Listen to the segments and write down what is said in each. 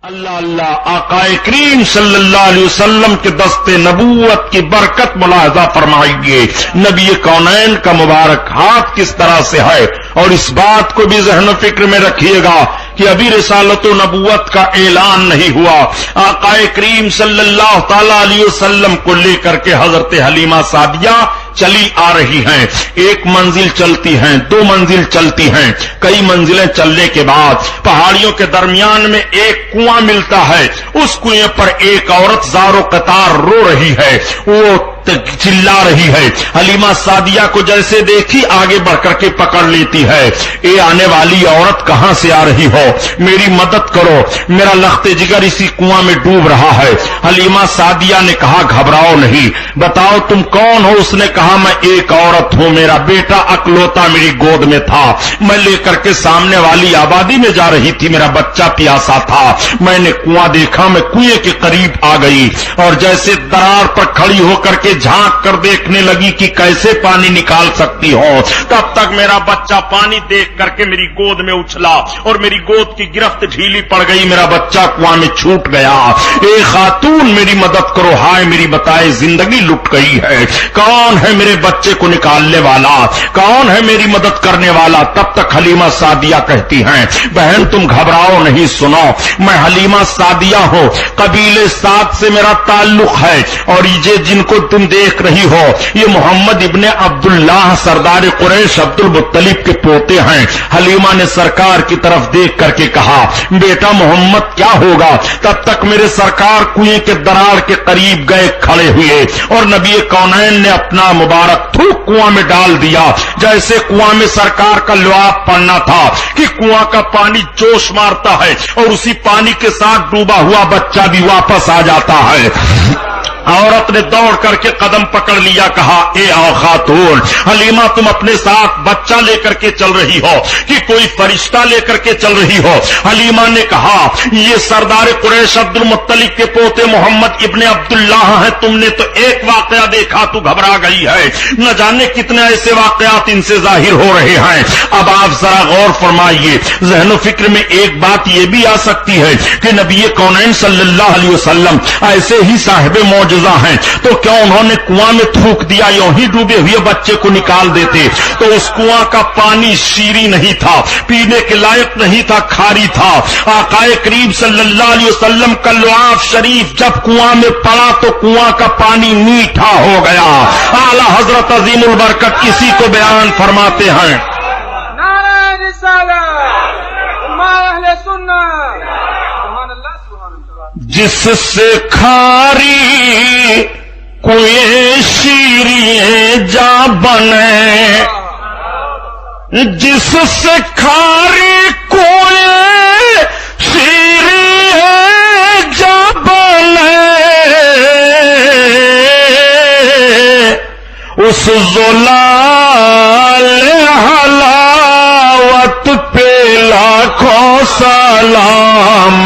اللہ اللہ آقائے کریم صلی اللہ علیہ وسلم کے دست نبوت کی برکت ملاحظہ فرمائیے. نبی کونین کا مبارک ہاتھ کس طرح سے ہے، اور اس بات کو بھی ذہن و فکر میں رکھیے گا کہ ابھی رسالت و نبوت کا اعلان نہیں ہوا. آقائے کریم صلی اللہ تعالی علیہ وسلم کو لے کر کے حضرت حلیمہ سعدیہ چلی آ رہی ہیں. ایک منزل چلتی ہیں، دو منزل چلتی ہیں، کئی منزلیں چلنے کے بعد پہاڑیوں کے درمیان میں ایک کنواں ملتا ہے. اس کنویں پر ایک عورت زار و قطار رو رہی ہے، وہ چلا رہی ہے. حلیمہ سعدیہ کو جیسے دیکھی آگے بڑھ کر کے پکڑ لیتی ہے. اے آنے والی عورت، کہاں سے آ رہی ہو؟ میری مدد کرو، میرا لخت جگر اسی کنواں میں ڈوب رہا ہے. حلیمہ سعدیہ نے کہا گھبراؤ نہیں، بتاؤ تم کون ہو؟ اس نے کہا میں ایک عورت ہوں، میرا بیٹا اکلوتا میری گود میں تھا، میں لے کر کے سامنے والی آبادی میں جا رہی تھی، میرا بچہ پیاسا تھا، میں نے کنواں دیکھا، میں کنویں کے قریب آ گئی اور جیسے درار پر کھڑی ہو کر کے جھانک کر دیکھنے لگی کہ کیسے پانی نکال سکتی ہو، تب تک میرا بچہ پانی دیکھ کر کے میری گود میں اچھلا اور میری گود کی گرفت ڈھیلی پڑ گئی، میرا بچہ کنواں میں چھوٹ گیا. اے خاتون میری مدد کرو، ہائے میری بتائے زندگی لٹ گئی ہے، کون ہے میرے بچے کو نکالنے والا، کون ہے میری مدد کرنے والا؟ تب تک حلیمہ سعدیہ کہتی ہیں بہن تم گھبراؤ نہیں، سنو میں حلیمہ سعدیہ ہوں، قبیلے سعد سے میرا تعلق ہے، اور یہ جن کو تم دیکھ رہی ہو یہ محمد ابن عبداللہ سردار قریش عبد المطلب کے پوتے ہیں. حلیمہ نے سرکار کی طرف دیکھ کر کے کہا بیٹا محمد کیا ہوگا؟ تب تک میرے سرکار کنویں کے دراڑ کے قریب گئے کھڑے ہوئے اور نبی کونین نے اپنا مبارک تھوک کنواں میں ڈال دیا. جیسے کنواں میں سرکار کا لعاب پڑنا تھا کہ کنواں کا پانی جوش مارتا ہے اور اسی پانی کے ساتھ ڈوبا ہوا بچہ بھی واپس آ جاتا ہے. عورت نے دوڑ کر کے قدم پکڑ لیا، کہا اے خاتون حلیمہ تم اپنے ساتھ بچہ لے کر کے چل رہی ہو کہ کوئی فرشتہ لے کر کے چل رہی ہو؟ حلیمہ نے کہا یہ سردار قریش عبد المطلب کے پوتے محمد ابن عبداللہ ہیں، تم نے تو ایک واقعہ دیکھا تو گھبرا گئی ہے، نہ جانے کتنے ایسے واقعات ان سے ظاہر ہو رہے ہیں. اب آپ ذرا غور فرمائیے، ذہن و فکر میں ایک بات یہ بھی آ سکتی ہے کہ نبی کونین صلی اللہ علیہ وسلم ایسے ہی صاحب معجزہ ہیں، تو کیا انہوں نے کنواں میں تھوک دیا، یوں ہی ڈوبے ہوئے بچے کو نکال دیتے؟ تو اس کنواں کا پانی شیریں نہیں تھا، پینے کے لائق نہیں تھا، کھاری تھا. آقائے کریم صلی اللہ علیہ وسلم کا لعاب شریف جب کنواں میں پڑا تو کنواں کا پانی میٹھا ہو گیا. اعلی حضرت عظیم البرکت کسی کو بیان فرماتے ہیں نعرہ رسالت ما اہل سنت سبحان اللہ سبحان اللہ. جس سے کھاری کوئی شیریں جا بنے، جس سے کھاری کوئی شیریں جا بنے، اس زلال حلاوت پہ لاکھوں سلام،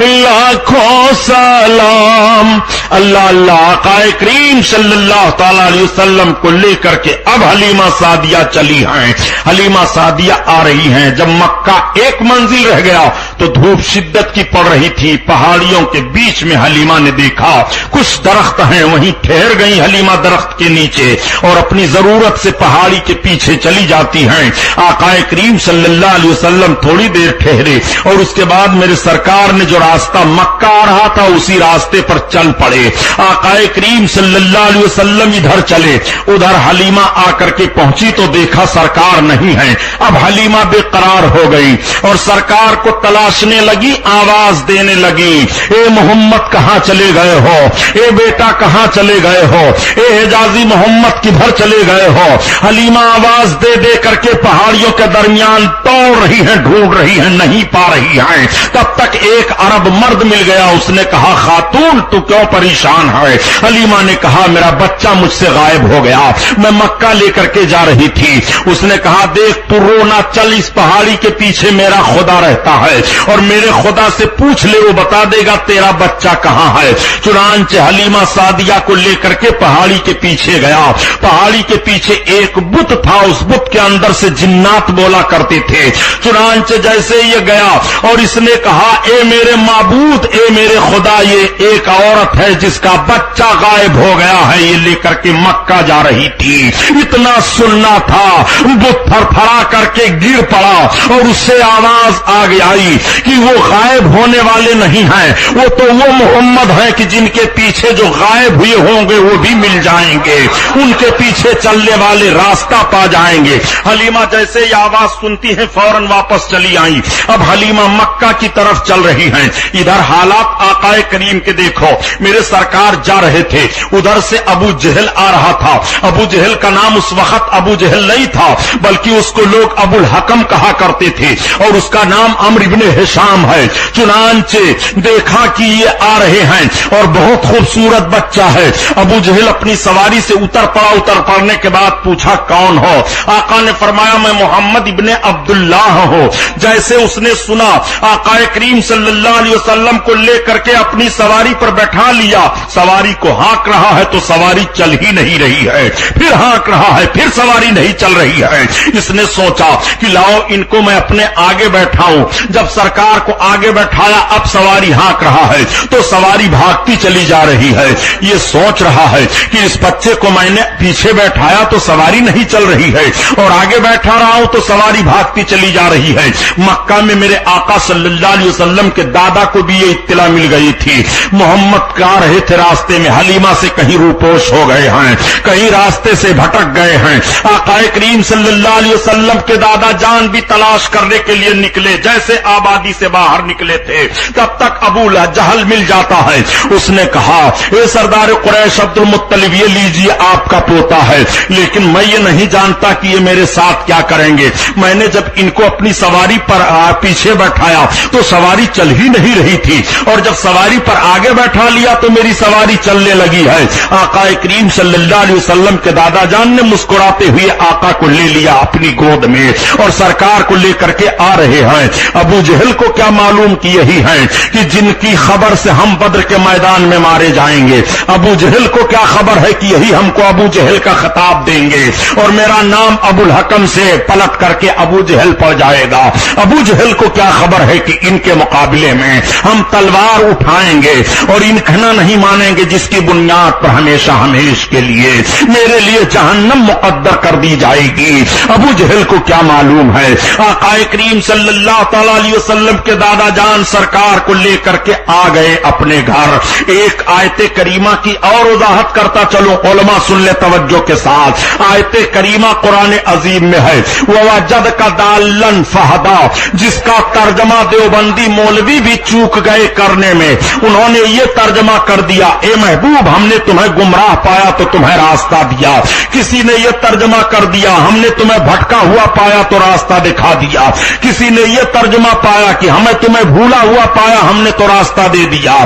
لاکھوں سلام. اللہ اللہ آقائے کریم صلی اللہ تعالی علیہ وسلم کو لے کر کے اب حلیمہ سعدیہ چلی ہیں. حلیمہ سعدیہ آ رہی ہیں. جب مکہ ایک منزل رہ گیا تو دھوپ شدت کی پڑ رہی تھی. پہاڑیوں کے بیچ میں حلیمہ نے دیکھا کچھ درخت ہیں، وہیں ٹھہر گئی حلیمہ درخت کے نیچے اور اپنی ضرورت سے پہاڑی کے پیچھے چلی جاتی ہیں. آقائے کریم صلی اللہ علیہ وسلم تھوڑی دیر ٹھہرے اور اس کے بعد میرے سرکار نے جو راستہ مکہ آ رہا تھا اسی راستے پر چل پڑے. آقائے کریم صلی اللہ علیہ وسلم ادھر چلے، ادھر حلیمہ آ کر کے پہنچی تو دیکھا سرکار نہیں ہے. اب حلیمہ بے قرار ہو گئی اور سرکار کو تلاشنے لگی، آواز دینے لگی اے محمد کہاں چلے گئے ہو؟ اے بیٹا کہاں چلے گئے ہو؟ اے حجازی محمد کدھر چلے گئے ہو؟ حلیمہ آواز دے دے کر کے پہاڑیوں کے درمیان توڑ رہی ہیں، ڈھونڈ رہی ہیں، نہیں پا رہی ہیں. تب تک ایک عرب مرد مل گیا، اس نے کہا خاتون تو کیوں پریشان ہے؟ حلیمہ نے کہا میرا بچہ مجھ سے غائب ہو گیا، میں مکہ لے کر کے جا رہی تھی. اس نے کہا دیکھ تو رونا، چل اس پہاڑی کے پیچھے میرا خدا رہتا ہے اور میرے خدا سے پوچھ لے، وہ بتا دے گا تیرا بچہ کہاں ہے۔ چنانچہ حلیمہ سعدیہ کو لے کر کے پہاڑی کے پیچھے گیا۔ پہاڑی کے پیچھے ایک بت تھا، اس بت کے اندر سے جنات بولا کرتے تھے۔ چنانچہ جیسے یہ گیا اور اس نے کہا اے میرے معبود، اے میرے خدا، یہ ایک عورت ہے جس کا بچہ غائب ہو گیا ہے، یہ لے کر کے مکہ جا رہی تھی۔ اتنا سننا تھا، بت پھر پھڑا کر کے گر پڑا اور اس سے آواز آئی کہ وہ غائب ہونے والے نہیں ہیں، وہ تو وہ محمد ہیں کہ جن کے پیچھے جو غائب ہوئے ہوں گے وہ بھی مل جائیں گے، ان کے پیچھے چلنے والے راستہ پا جائیں گے۔ حلیمہ جیسے یہ آواز سنتی ہے فوراً واپس چلی آئی۔ اب حلیمہ مکہ کی طرف چل رہی ہیں۔ ادھر حالات آقا کریم کے دیکھو، میرے سرکار جا رہے تھے، ادھر سے ابو جہل آ رہا تھا۔ ابو جہل کا نام اس وقت ابو جہل نہیں تھا، بلکہ اس کو لوگ ابو الحکم کہا کرتے تھے، اور اس کا نام عمرو بن ہشام ہے۔ چنانچہ دیکھا کہ یہ آ رہے ہیں اور بہت خوبصورت بچہ ہے۔ ابو جہل اپنی سواری سے اتر پڑا، اتر پڑنے کے بعد پوچھا کون ہو؟ آقا نے فرمایا میں محمد ابن عبداللہ ہوں۔ جیسے اس نے سنا، آقا کریم صلی اللہ علیہ وسلم کو لے کر کے اپنی سواری پر بیٹھا لیا۔ سواری کو ہانک رہا ہے تو سواری چل ہی نہیں رہی ہے، پھر ہانک رہا ہے، پھر سواری نہیں چل رہی ہے۔ اس نے سوچا کہ لاؤ ان کو میں اپنے آگے بیٹھاؤں۔ جب سرکار کو آگے بیٹھایا، اب سواری ہانک رہا ہے تو سواری بھاگتی چلی جا رہی ہے۔ یہ سوچ رہا ہے کہ اس بچے کو میں نے پیچھے بیٹھایا تو سواری نہیں چل رہی ہے، اور آگے بیٹھا رہا ہوں تو سواری بھاگتی چلی جا رہی ہے۔ مکہ میں میرے آقا صلی اللہ علیہ وسلم کے دادا کو بھی یہ اطلاع مل گئی تھی۔ محمد کا رہے تھے راستے میں، حلیمہ سے کہیں روپوش ہو گئے ہیں، کہیں راستے سے بھٹک گئے ہیں۔ آقا کریم صلی اللہ علیہ وسلم کے دادا جان بھی تلاش کرنے کے لیے نکلے، جیسے آبادی سے باہر نکلے تھے تب تک ابو جہل مل جاتا ہے۔ اس نے کہا اے سردار قریش عبد المطلب، یہ لیجیے آپ کا پوتا ہے، لیکن میں یہ نہیں جانتا کہ یہ میرے ساتھ کیا کریں گے۔ میں نے جب ان کو اپنی سواری پر پیچھے بیٹھایا تو سواری چل ہی نہیں رہی تھی، اور جب سواری پر آگے بیٹھا لیا تو میری سواری چلنے لگی ہے۔ آقا کریم صلی اللہ علیہ وسلم کے دادا جان نے مسکراتے ہوئے آقا کو لے لیا اپنی گود میں اور سرکار کو لے کر کے آ رہے ہیں۔ ابو جہل کو کیا معلوم کہ یہی ہیں کہ جن کی خبر سے ہم بدر کے میدان میں مارے جائیں گے۔ ابو جہل کو کیا خبر ہے کہ یہی ہم کو ابو جہل کا خطاب دیں گے اور میرا نام ابو الحکم سے پلٹ کر کے ابو جہل پڑ جائے گا۔ ابو جہل کو کیا خبر ہے کہ ان کے مقابلے میں ہم تلوار اٹھائیں گے اور ان کہنا نہیں مانیں گے جس کی بنیاد پر ہمیشہ ہمیش کے لیے میرے لیے جہنم مقدر کر دی جائے گی۔ ابو جہل کو کیا معلوم ہے۔ آقا کریم صلی اللہ تعالی علیہ وسلم کے دادا جان سرکار کو لے کر کے آ گئے اپنے گھر۔ ایک آیت کریمہ کی اور وضاحت کرتا چلو، علماء سن لے توجہ کے ساتھ۔ آیت کریمہ قرآن عظیم میں ہے وَوَجَدْكَ ضَالًّا فَهَدَىٰ، جس کا ترجمہ دیوبندی مولوی بھی چوک گئے کرنے میں۔ انہوں نے یہ ترجمہ کر دیا اے محبوب ہم نے تمہیں گمراہ پایا تو تمہیں راستہ دیا۔ کسی نے یہ ترجمہ کر دیا ہم نے تمہیں بھٹکا ہوا پایا تو راستہ دکھا دیا۔ کسی نے یہ ترجمہ پایا کہ ہمیں تمہیں بھولا ہوا پایا ہم نے تو راستہ دے دیا۔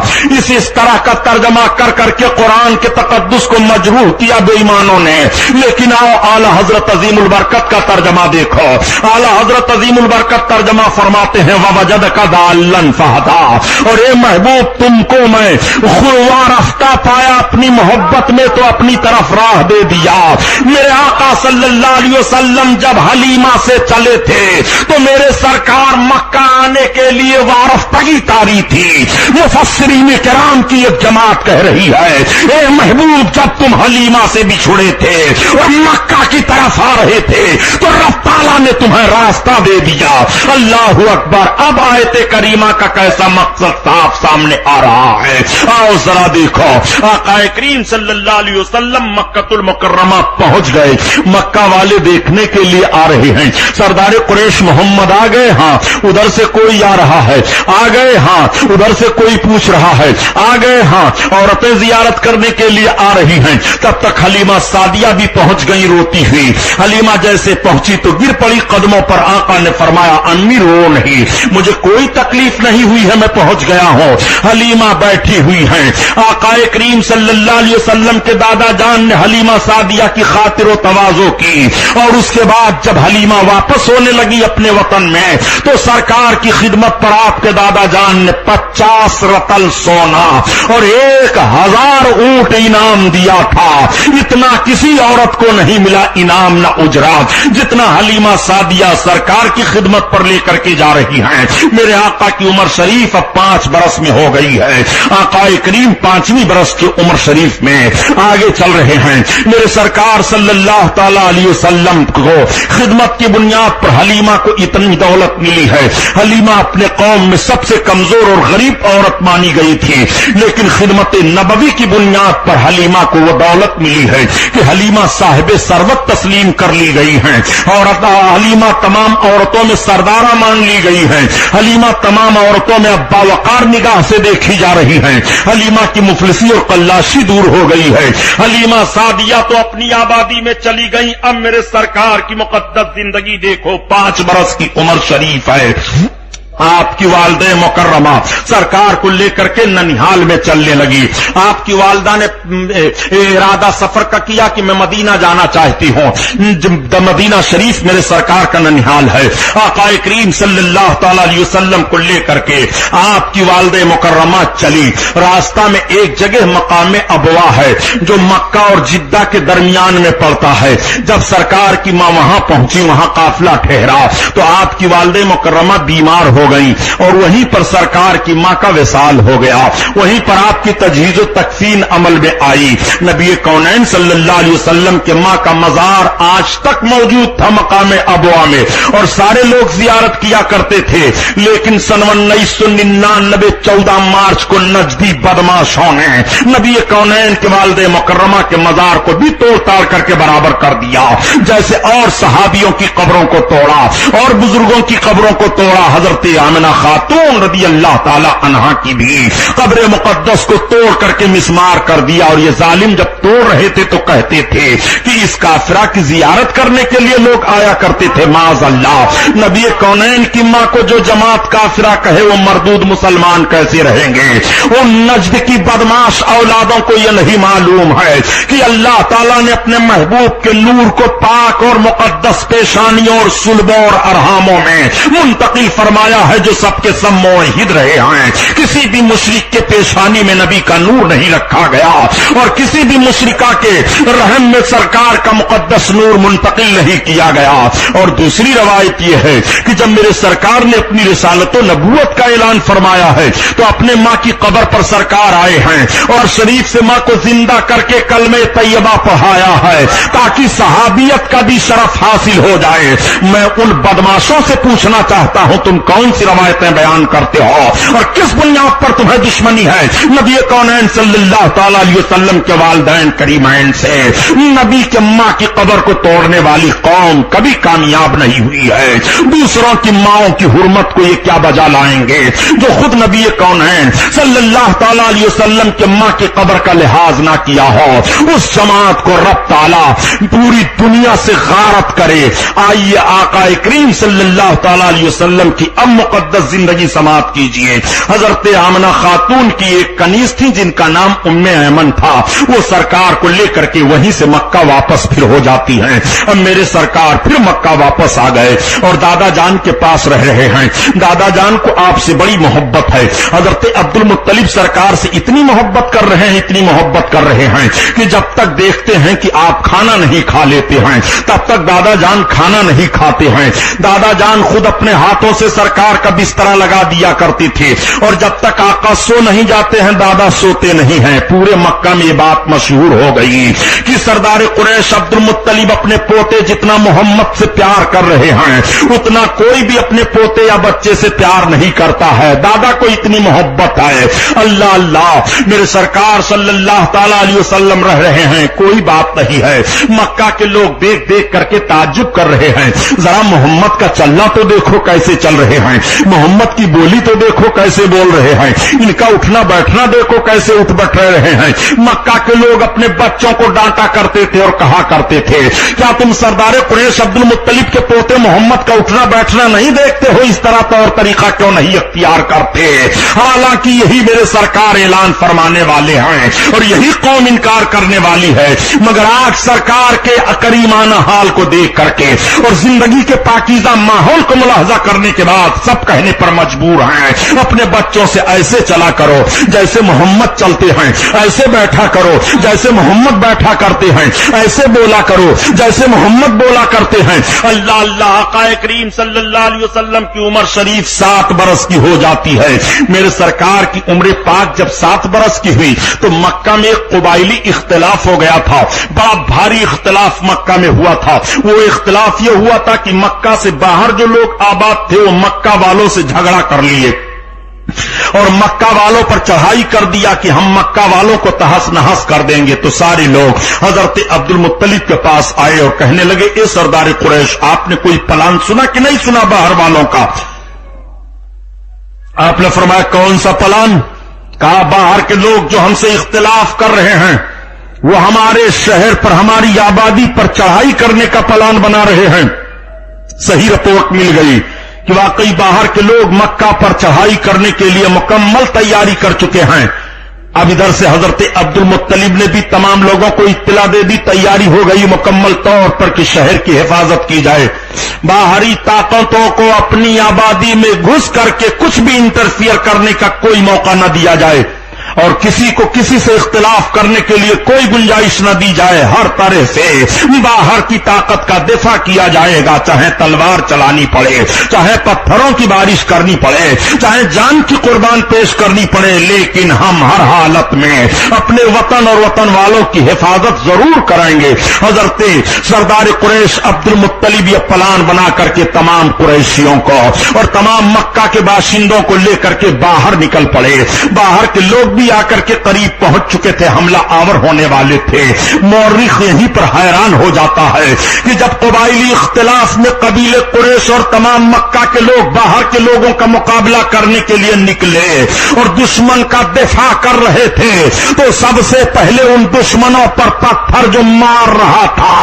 اس طرح کا ترجمہ کر کر کے قرآن کے تقدس کو مجروح کیا بے ایمانوں نے۔ لیکن آؤ اعلی حضرت عظیم البرکت کا ترجمہ دیکھو۔ اعلی حضرت عظیم البرکت ترجمہ فرماتے ہیں وَوَجَدْكَ ضَالًّا فَهَدَىٰ، اور اے محبوب تم کو میں خلوا رفتہ پایا اپنی محبت میں تو اپنی طرف راہ دے دیا۔ میرے آقا صلی اللہ علیہ وسلم جب حلیمہ سے چلے تھے تو میرے سرکار مکہ آنے کے لیے وارفتگی تاری تھی۔ مفسرین کرام کی ایک جماعت کہہ رہی ہے اے محبوب جب تم حلیمہ سے بچھڑے تھے اور مکہ کی طرف آ رہے تھے تو رب تعالیٰ نے تمہیں راستہ دے دیا۔ اللہ اکبر۔ اب آیت کریمہ کا کیسا مقصد صاف سامنے آ رہا ہے، آؤ ذرا دیکھو۔ آقا کریم صلی اللہ علیہ وسلم مکہ المکرمہ پہنچ گئے۔ مکہ والے دیکھنے کے لیے آ رہے ہیں۔ سردار قریش محمد آ گئے، ہاں ادھر سے کوئی آ رہا ہے، آ گئے ہاں ادھر سے کوئی پوچھ رہا ہے، آ گئے ہاں عورتیں زیارت کرنے کے لیے آ رہی ہیں۔ تب تک حلیمہ سعدیہ بھی پہنچ گئی روتی ہوئی۔ حلیمہ جیسے پہنچی تو گر پڑی قدموں پر آقا نے فرمایا امی رو نہیں, مجھے کوئی تکلیف نہیں ہوئی ہے, میں پہنچ گیا ہوں. حلیمہ بیٹھی ہوئی ہیں. آقا کریم صلی اللہ علیہ وسلم کے دادا جان نے حلیمہ سعدیہ کی خاطر و تواضع کی, اور اس کے بعد جب حلیمہ واپس ہونے لگی اپنے وطن میں تو سرکار کی خدمت پر آپ کے دادا جان نے 50 رتل سونا اور 1000 اونٹ انعام دیا تھا. اتنا کسی عورت کو نہیں ملا انعام نہ اجرات جتنا حلیمہ سعدیہ سرکار کی خدمت پر لے کر کے جا رہی ہیں. میرے آقا کی عمر شریف اب 5 برس میں ہو گئی ہے. آقا کریم 5ویں برس کی عمر شریف میں آگے چل رہے ہیں. میرے سرکار صلی اللہ تعالی علیہ وسلم کو خدمت کی بنیاد پر حلیمہ کو اتنی دولت ملی ہے. حلیمہ اپنے قوم میں سب سے کمزور اور غریب عورت مانی گئی تھی, لیکن خدمت نبوی کی بنیاد پر حلیمہ کو وہ دولت ملی ہے کہ حلیمہ صاحب ثروت تسلیم کر لی گئی ہیں. اور حلیمہ تمام عورتوں میں سردارہ مان لی گئی ہیں. حلیمہ تمام عورتوں میں اب باوقار نگاہ سے دیکھی جا رہی ہیں. حلیمہ کی مفلسی اور قلاشی دور ہو گئی ہے. حلیمہ سعدیہ تو اپنی آبادی میں چلی گئی. اب میرے سرکار کی مقدس زندگی دیکھو, 5 برس کی عمر شریف ہے. آپ کی والدہ مکرمہ سرکار کو لے کر کے ننیحال میں چلنے لگی. آپ کی والدہ نے ارادہ سفر کا کیا کہ میں مدینہ جانا چاہتی ہوں. مدینہ شریف میرے سرکار کا ننیحال ہے. آقا کریم صلی اللہ تعالی علیہ وسلم کو لے کر کے آپ کی والدہ مکرمہ چلی. راستہ میں ایک جگہ مقام ابوا ہے جو مکہ اور جدہ کے درمیان میں پڑتا ہے. جب سرکار کی ماں وہاں پہنچی, وہاں قافلہ ٹھہرا تو آپ کی والدہ مکرمہ بیمار ہو گئی اور وہیں پر سرکار کی ماں کا وصال ہو گیا. وہیں پر آپ کی تجہیز و تکفین عمل میں آئی. نبی کونین صلی اللہ علیہ وسلم کے ماں کا مزار آج تک موجود تھا مقام ابوا میں, اور سارے لوگ زیارت کیا کرتے تھے. لیکن سن 1999 14 مارچ کو نجدی بدماشوں نے نبی کونین کے والد مکرمہ کے مزار کو بھی توڑ تاڑ کر کے برابر کر دیا. جیسے اور صحابیوں کی قبروں کو توڑا اور بزرگوں کی قبروں کو توڑا, حضرت آمنہ خاتون رضی اللہ تعالی عنہا کی بھی قبر مقدس کو توڑ کر کے مسمار کر دیا. اور یہ ظالم جب توڑ رہے تھے تو کہتے تھے کہ اس کافرہ کی زیارت کرنے کے لیے لوگ آیا کرتے تھے. معاذ اللہ, نبی کونین کی ماں کو جو جماعت کافرہ کہے وہ مردود مسلمان کیسے رہیں گے؟ وہ نجد کی بدماش اولادوں کو یہ نہیں معلوم ہے کہ اللہ تعالیٰ نے اپنے محبوب کے نور کو پاک اور مقدس پیشانیوں اور صلبوں اور ارحاموں میں منتقل فرمایا ہے جو سب کے سب موحد رہے ہیں. کسی بھی مشرک کے پیشانی میں نبی کا نور نہیں رکھا گیا اور کسی بھی مشرکہ کے رحم میں سرکار کا مقدس نور منتقل نہیں کیا گیا. اور دوسری روایت یہ ہے کہ جب میرے سرکار نے اپنی رسالت و نبوت کا اعلان فرمایا ہے تو اپنے ماں کی قبر پر سرکار آئے ہیں اور شریف سے ماں کو زندہ کر کے کلمہ طیبہ پڑھایا ہے تاکہ صحابیت کا بھی شرف حاصل ہو جائے. میں ان بدماشوں سے پوچھنا چاہتا ہوں, تم کون سی روایتیں بیان کرتے ہو اور کس بنیاد پر تمہیں دشمنی ہے نبی کونین صلی اللہ تعالی علیہ وسلم کے والدین کریمین سے؟ نبی کے ماں کی قبر کو توڑنے والی قوم کبھی کامیاب نہیں ہوئی ہے. دوسروں کی ماؤں کی حرمت کو یہ کیا بجا لائیں گے جو خود نبی کونین صلی اللہ تعالی علیہ وسلم کے ماں کی قبر کا لحاظ نہ کیا ہو. اس جماعت کو رب تعالی پوری دنیا سے غارت کرے. آئیے آقا کریم صلی اللہ تعالی علیہ وسلم کی اب مقدس زندگی سماعت کیجیے. حضرت آمنہ خاتون کی ایک کنیز تھی جن کا نام ام ایمن تھا. وہ سرکار کو لے کر کے وہیں سے مکہ واپس پھر ہو جاتی ہیں. اب میرے سرکار پھر مکہ واپس آ گئے اور دادا جان کے پاس رہ رہے ہیں. دادا جان کو آپ سے بڑی محبت ہے. حضرت عبد المطلب سرکار سے اتنی محبت کر رہے ہیں, اتنی محبت کر رہے ہیں کہ جب تک دیکھتے ہیں کہ آپ کھانا نہیں کھا لیتے ہیں تب تک دادا جان کھانا نہیں کھاتے ہیں. دادا جان خود اپنے ہاتھوں سے سرکار کا بستر لگا دیا کرتی تھی اور جب تک آقا سو نہیں جاتے ہیں دادا سوتے نہیں ہیں. پورے مکہ میں یہ بات مشہور ہو گئی کہ سردار قریش عبد المطلب اپنے پوتے جتنا محمد سے پیار کر رہے ہیں اتنا کوئی بھی اپنے پوتے یا بچے سے پیار نہیں کرتا ہے. دادا کو اتنی محبت ہے. اللہ اللہ, میرے سرکار صلی اللہ تعالی علیہ وسلم رہ رہے ہیں, کوئی بات نہیں ہے. مکہ کے لوگ دیکھ دیکھ کر کے تعجب کر رہے ہیں, ذرا محمد کا چلنا تو دیکھو کیسے چل رہے ہیں. ہیں, محمد کی بولی تو دیکھو کیسے بول رہے ہیں, ان کا اٹھنا بیٹھنا دیکھو کیسے اٹھ بیٹھ رہے ہیں. مکہ کے لوگ اپنے بچوں کو ڈانٹا کرتے تھے اور کہا کرتے تھے, کیا تم سردار قریش عبد المطلب کے پوتے محمد کا اٹھنا بیٹھنا نہیں دیکھتے ہو؟ اس طرح طور طریقہ کیوں نہیں اختیار کرتے؟ حالانکہ یہی میرے سرکار اعلان فرمانے والے ہیں اور یہی قوم انکار کرنے والی ہے. مگر آج سرکار کے کریمانہ حال کو دیکھ کر کے اور زندگی کے پاکیزہ ماحول کو ملاحظہ کرنے کے بعد سب کہنے پر مجبور ہیں, اپنے بچوں سے ایسے چلا کرو جیسے محمد چلتے ہیں, ایسے بیٹھا کرو جیسے محمد بیٹھا کرتے ہیں, ایسے بولا کرو جیسے محمد بولا کرتے ہیں. اللہ اللہ, آقا کریم صلی اللہ علیہ وسلم کی عمر شریف 7 برس کی ہو جاتی ہے. میرے سرکار کی عمر پاک جب 7 برس کی ہوئی تو مکہ میں ایک قبائلی اختلاف ہو گیا تھا, بڑا بھاری اختلاف مکہ میں ہوا تھا. وہ اختلاف یہ ہوا تھا کہ مکہ سے باہر جو لوگ آباد تھے وہ مکہ والوں سے جھگڑا کر لیے اور مکہ والوں پر چڑھائی کر دیا کہ ہم مکہ والوں کو تہس نہس کر دیں گے. تو سارے لوگ حضرت عبد المطلب کے پاس آئے اور کہنے لگے, اے سردار قریش, آپ نے کوئی پلان سنا کہ نہیں سنا باہر والوں کا؟ آپ نے فرمایا, کون سا پلان؟ کہا, باہر کے لوگ جو ہم سے اختلاف کر رہے ہیں وہ ہمارے شہر پر, ہماری آبادی پر چڑھائی کرنے کا پلان بنا رہے ہیں. صحیح رپورٹ مل گئی کہ واقعی باہر کے لوگ مکہ پر چڑھائی کرنے کے لیے مکمل تیاری کر چکے ہیں. اب ادھر سے حضرت عبد المطلب نے بھی تمام لوگوں کو اطلاع دے دی, تیاری ہو گئی مکمل طور پر کہ شہر کی حفاظت کی جائے. باہری طاقتوں کو اپنی آبادی میں گھس کر کے کچھ بھی انٹرفیئر کرنے کا کوئی موقع نہ دیا جائے اور کسی کو کسی سے اختلاف کرنے کے لیے کوئی گنجائش نہ دی جائے. ہر طرح سے باہر کی طاقت کا دفاع کیا جائے گا, چاہے تلوار چلانی پڑے, چاہے پتھروں کی بارش کرنی پڑے, چاہے جان کی قربان پیش کرنی پڑے, لیکن ہم ہر حالت میں اپنے وطن اور وطن والوں کی حفاظت ضرور کریں گے. حضرت سردار قریش عبد المطلب یہ پلان بنا کر کے تمام قریشیوں کو اور تمام مکہ کے باشندوں کو لے کر کے باہر نکل پڑے. باہر کے لوگ بھی آ کر کے قریب پہنچ چکے تھے, حملہ آور ہونے والے تھے. مورخ یہیں پر حیران ہو جاتا ہے کہ جب قبائلی اختلاف میں قبیلے قریش اور تمام مکہ کے لوگ باہر کے لوگوں کا مقابلہ کرنے کے لیے نکلے اور دشمن کا دفاع کر رہے تھے تو سب سے پہلے ان دشمنوں پر پتھر جو مار رہا تھا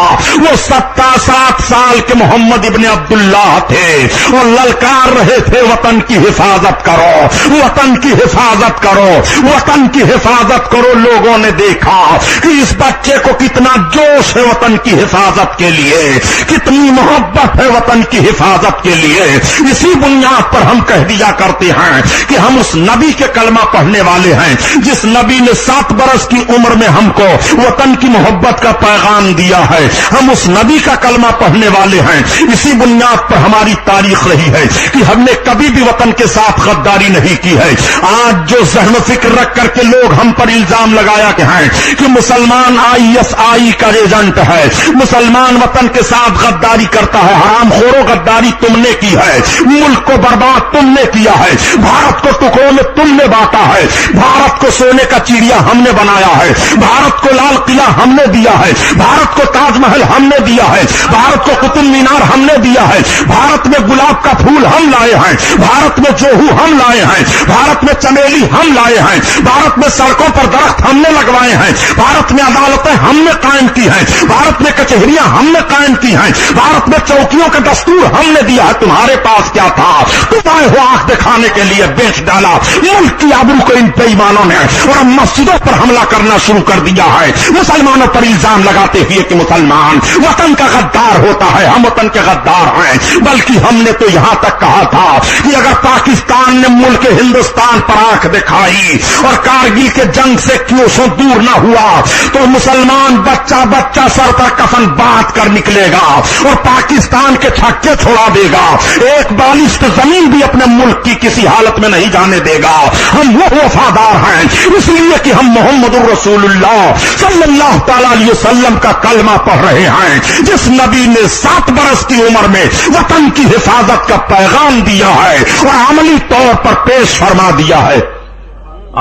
وہ 7 سال کے محمد ابن عبداللہ تھے اور للکار رہے تھے, وطن کی حفاظت کرو, وطن کی حفاظت کرو, وطن کی حفاظت کرو. لوگوں نے دیکھا کہ اس بچے کو کتنا جوش ہے وطن کی حفاظت کے لیے, کتنی محبت ہے وطن کی حفاظت کے لیے. اسی بنیاد پر ہم کہہ دیا کرتے ہیں کہ ہم اس نبی کے کلمہ پڑھنے والے ہیں جس نبی نے 7 برس کی عمر میں ہم کو وطن کی محبت کا پیغام دیا ہے. ہم اس نبی کا کلمہ پڑھنے والے ہیں. اسی بنیاد پر ہماری تاریخ رہی ہے کہ ہم نے کبھی بھی وطن کے ساتھ غداری نہیں کی ہے. آج جو ذہن فکر رکھ کر کے لوگ ہم پر الزام لگایا کہ ہیں کہ مسلمان ISI کا ایجنٹ ہے, مسلمان وطن کے ساتھ غداری کرتا ہے, حرام خورو غداری تم نے کی ہے, ملک کو برباد تم نے کیا ہے, بھارت کو ٹکڑوں میں تم نے بانٹا ہے, بھارت کو سونے کا چڑیا ہم نے بنایا ہے, بھارت کو لال قلعہ ہم نے دیا ہے, بھارت کو تاج محل ہم نے دیا ہے, بھارت کو قطب مینار ہم نے دیا ہے, بھارت میں گلاب کا پھول ہم لائے ہیں, بھارت میں جوہو ہم لائے ہیں, بھارت میں چمیلی ہم لائے ہیں, بھارت میں سڑکوں پر درخت ہم نے لگوائے ہیں, بھارت میں عدالتیں ہم نے قائم کی ہیں, بھارت میں کچہریاں ہم نے قائم کی ہیں, بھارت میں چوکیوں کا دستور ہم نے دیا ہے. تمہارے پاس کیا تھا؟ تم آئے ہو آنکھ دکھانے کے لیے, بیچ ڈالا ملک کی آبرو کو ان بے ایمانوں نے اور مسجدوں پر حملہ کرنا شروع کر دیا ہے, مسلمانوں پر الزام لگاتے ہوئے کہ مسلمان وطن کا غدار ہوتا ہے. ہم وطن کے غدار ہیں, بلکہ ہم نے تو یہاں تک کہا تھا کہ اگر پاکستان نے ملک ہندوستان پر آنکھ دکھائی اور کارگل کے جنگ سے کیوں دور نہ ہوا تو مسلمان بچہ بچہ سر پر کفن باندھ کر نکلے گا اور پاکستان کے چھکے چھوڑا دے گا. ایک بالشت زمین بھی اپنے ملک کی کسی حالت میں نہیں جانے دے گا. ہم وہ وفادار ہیں اس لیے کہ ہم محمد الرسول اللہ صلی اللہ تعالی علیہ وسلم کا کلمہ پڑھ رہے ہیں جس نبی نے 7 برس کی عمر میں وطن کی حفاظت کا پیغام دیا ہے اور عملی طور پر پیش فرما دیا ہے.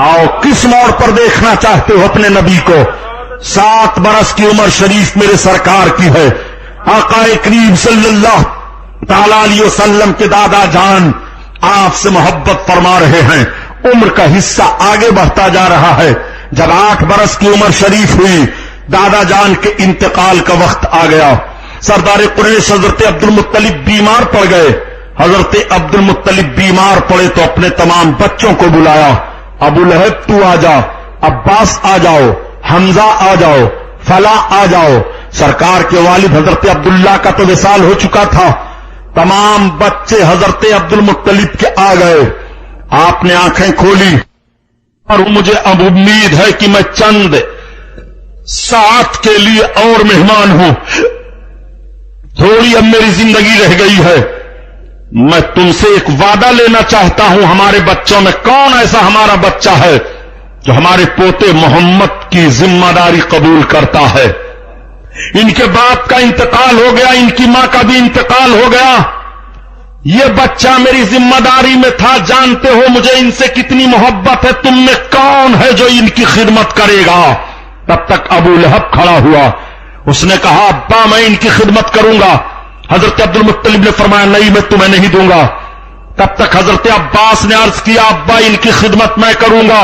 آؤ کس موڑ پر دیکھنا چاہتے ہو اپنے نبی کو؟ 7 برس کی عمر شریف میرے سرکار کی ہے. آقا کریم صلی اللہ تعالی علیہ وسلم کے دادا جان آپ سے محبت فرما رہے ہیں. عمر کا حصہ آگے بڑھتا جا رہا ہے. جب 8 برس کی عمر شریف ہوئی، دادا جان کے انتقال کا وقت آ گیا. سردار قریش حضرت عبد المطلب بیمار پڑ گئے. حضرت عبد المطلب بیمار پڑے تو اپنے تمام بچوں کو بلایا. ابو لہب تو آ جا، عباس آ جاؤ، حمزہ آ جاؤ، فلاں آ جاؤ. سرکار کے والد حضرت عبداللہ کا تو وصال ہو چکا تھا. تمام بچے حضرت عبد المطلب کے آ گئے. آپ نے آنکھیں کھولی اور مجھے اب امید ہے کہ میں چند ساتھ کے لیے اور مہمان ہوں. تھوڑی اب میری زندگی رہ گئی ہے. میں تم سے ایک وعدہ لینا چاہتا ہوں. ہمارے بچوں میں کون ایسا ہمارا بچہ ہے جو ہمارے پوتے محمد کی ذمہ داری قبول کرتا ہے؟ ان کے باپ کا انتقال ہو گیا، ان کی ماں کا بھی انتقال ہو گیا. یہ بچہ میری ذمہ داری میں تھا. جانتے ہو مجھے ان سے کتنی محبت ہے. تم میں کون ہے جو ان کی خدمت کرے گا؟ تب تک ابو لہب کھڑا ہوا. اس نے کہا ابا میں ان کی خدمت کروں گا. حضرت عبد المطلب نے فرمایا نہیں میں تمہیں نہیں دوں گا. تب تک حضرت عباس نے عرض کیا ابا ان کی خدمت میں کروں گا.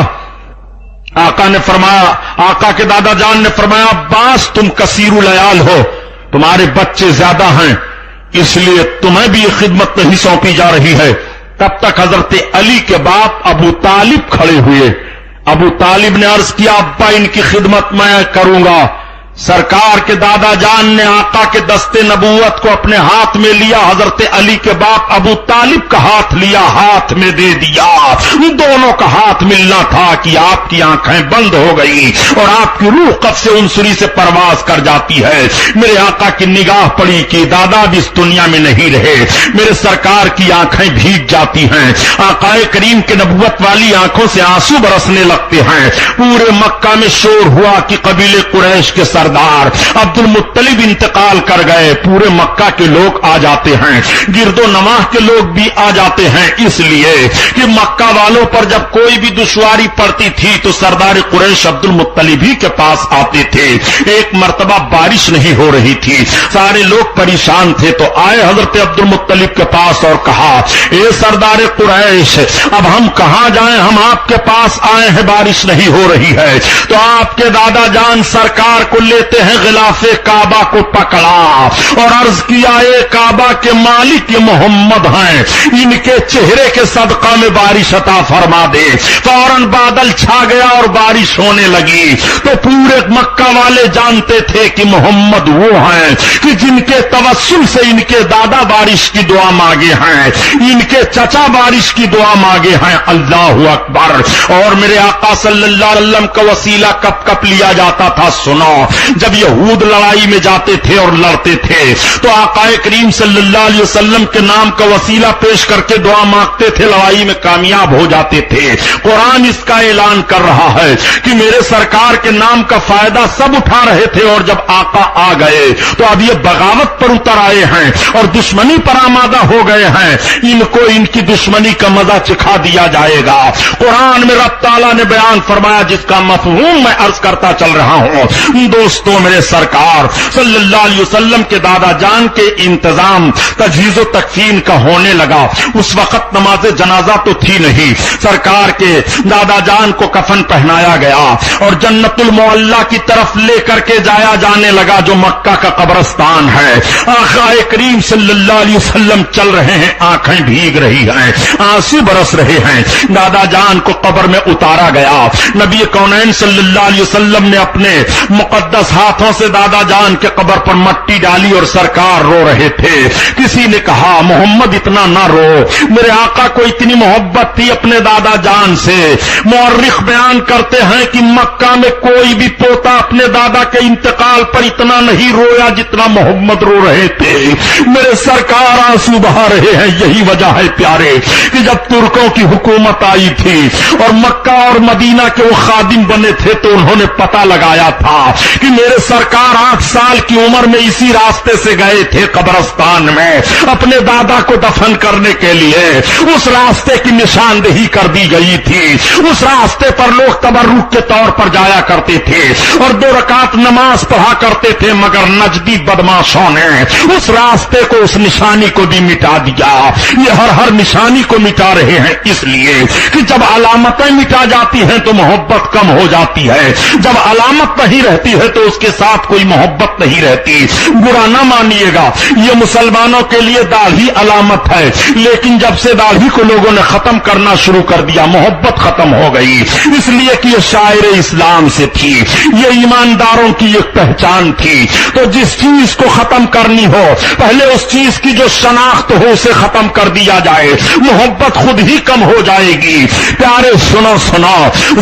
آقا نے فرمایا، آقا کے دادا جان نے فرمایا عباس تم کثیر العیال ہو، تمہارے بچے زیادہ ہیں، اس لیے تمہیں بھی یہ خدمت نہیں سونپی جا رہی ہے. تب تک حضرت علی کے باپ ابو طالب کھڑے ہوئے. ابو طالب نے عرض کیا ابا ان کی خدمت میں کروں گا. سرکار کے دادا جان نے آقا کے دستے نبوت کو اپنے ہاتھ میں لیا. حضرت علی کے باپ ابو طالب کا ہاتھ لیا، ہاتھ میں دے دیا. دونوں کا ہاتھ ملنا تھا کہ آپ کی آنکھیں بند ہو گئی اور آپ کی روح قبض سے انصری سے پرواز کر جاتی ہے. میرے آقا کی نگاہ پڑی کہ دادا بھی اس دنیا میں نہیں رہے. میرے سرکار کی آنکھیں بھیگ جاتی ہیں. آقا کریم کے نبوت والی آنکھوں سے آنسو برسنے لگتے ہیں. پورے مکہ میں شور ہوا کہ قبیلے قریش کے سردار عبد المطلب انتقال کر گئے. پورے مکہ کے لوگ آ جاتے ہیں، گرد و نواح کے لوگ بھی آ جاتے ہیں، اس لیے کہ مکہ والوں پر جب کوئی بھی دشواری پڑتی تھی تو سردار قریش عبد المطلب ہی کے پاس آتے تھے. ایک مرتبہ بارش نہیں ہو رہی تھی، سارے لوگ پریشان تھے تو آئے حضرت عبد المطلب کے پاس اور کہا اے سردار قریش اب ہم کہاں جائیں، ہم آپ کے پاس آئے ہیں، بارش نہیں ہو رہی ہے. تو آپ کے دادا جان سرکار کو لیتے ہیں غلاف کعبہ کو پکڑا اور عرض کیا اے کعبہ کے مالک یہ محمد ہیں، ان کے چہرے کے صدقہ میں بارش عطا فرما دے. فوراً بادل چھا گیا اور بارش ہونے لگی. تو پورے مکہ والے جانتے تھے کہ محمد وہ ہیں کہ جن کے توسل سے ان کے دادا بارش کی دعا مانگے ہیں، ان کے چچا بارش کی دعا مانگے ہیں. اللہ اکبر. اور میرے آقا صلی اللہ علیہ وسلم کا وسیلہ کب کب لیا جاتا تھا سنو. جب یہود لڑائی میں جاتے تھے اور لڑتے تھے تو آقا کریم صلی اللہ علیہ وسلم کے نام کا وسیلہ پیش کر کے دعا مانگتے تھے، لڑائی میں کامیاب ہو جاتے تھے. قرآن اس کا اعلان کر رہا ہے کہ میرے سرکار کے نام کا فائدہ سب اٹھا رہے تھے اور جب آقا آ گئے تو اب یہ بغاوت پر اتر آئے ہیں اور دشمنی پر آمادہ ہو گئے ہیں. ان کو ان کی دشمنی کا مزہ چکھا دیا جائے گا. قرآن میں رب تعالیٰ نے بیان فرمایا جس کا مفہوم میں عرض کرتا چل رہا ہوں. دوستوں میرے سرکار صلی اللہ علیہ وسلم کے دادا جان کے انتظام تجہیز و تکفین کا ہونے لگا. اس وقت نماز جنازہ تو تھی نہیں. سرکار کے دادا جان کو کفن پہنایا گیا اور جنت المعلا کی طرف لے کر کے جایا جانے لگا جو مکہ کا قبرستان ہے. آقا کریم صلی اللہ علیہ وسلم چل رہے ہیں، آنکھیں بھیگ رہی ہیں، آنسو برس رہے ہیں. دادا جان کو قبر میں اتارا گیا. نبی کونین صلی اللہ علیہ وسلم نے اپنے مقدس ہاتھوں سے دادا جان کے قبر پر مٹی ڈالی اور سرکار رو رہے تھے. کسی نے کہا محمد اتنا نہ رو، میرے آقا کو اتنی محبت تھی اپنے دادا جان سے. مورخ بیان کرتے ہیں کہ مکہ میں کوئی بھی پوتا اپنے دادا کے انتقال پر اتنا نہیں رویا جتنا محمد رو رہے تھے. میرے سرکار آنسو بہا رہے ہیں. یہی وجہ ہے پیارے کہ جب ترکوں کی حکومت آئی تھی اور مکہ اور مدینہ کے وہ خادم بنے تھے تو انہوں نے پتہ لگایا تھا کہ کہ میرے سرکار 8 سال کی عمر میں اسی راستے سے گئے تھے قبرستان میں اپنے دادا کو دفن کرنے کے لیے. اس راستے کی نشاندہی کر دی گئی تھی. اس راستے پر لوگ تبرک کے طور پر جایا کرتے تھے اور 2 رکعت نماز پڑھا کرتے تھے، مگر نجدی بدماشوں نے اس راستے کو، اس نشانی کو بھی مٹا دیا. یہ ہر نشانی کو مٹا رہے ہیں اس لیے کہ جب علامتیں مٹا جاتی ہیں تو محبت کم ہو جاتی ہے، جب علامت نہیں رہتی ہے تو اس کے ساتھ کوئی محبت نہیں رہتی. برا نہ مانیے گا، یہ مسلمانوں کے لیے داڑھی علامت ہے، لیکن جب سے داڑھی کو لوگوں نے ختم کرنا شروع کر دیا محبت ختم ہو گئی. اس لیے کہ یہ شاعر اسلام سے تھی، یہ ایمانداروں کی ایک پہچان تھی. تو جس چیز کو ختم کرنی ہو پہلے اس چیز کی جو شناخت ہو اسے ختم کر دیا جائے، محبت خود ہی کم ہو جائے گی. پیارے سنو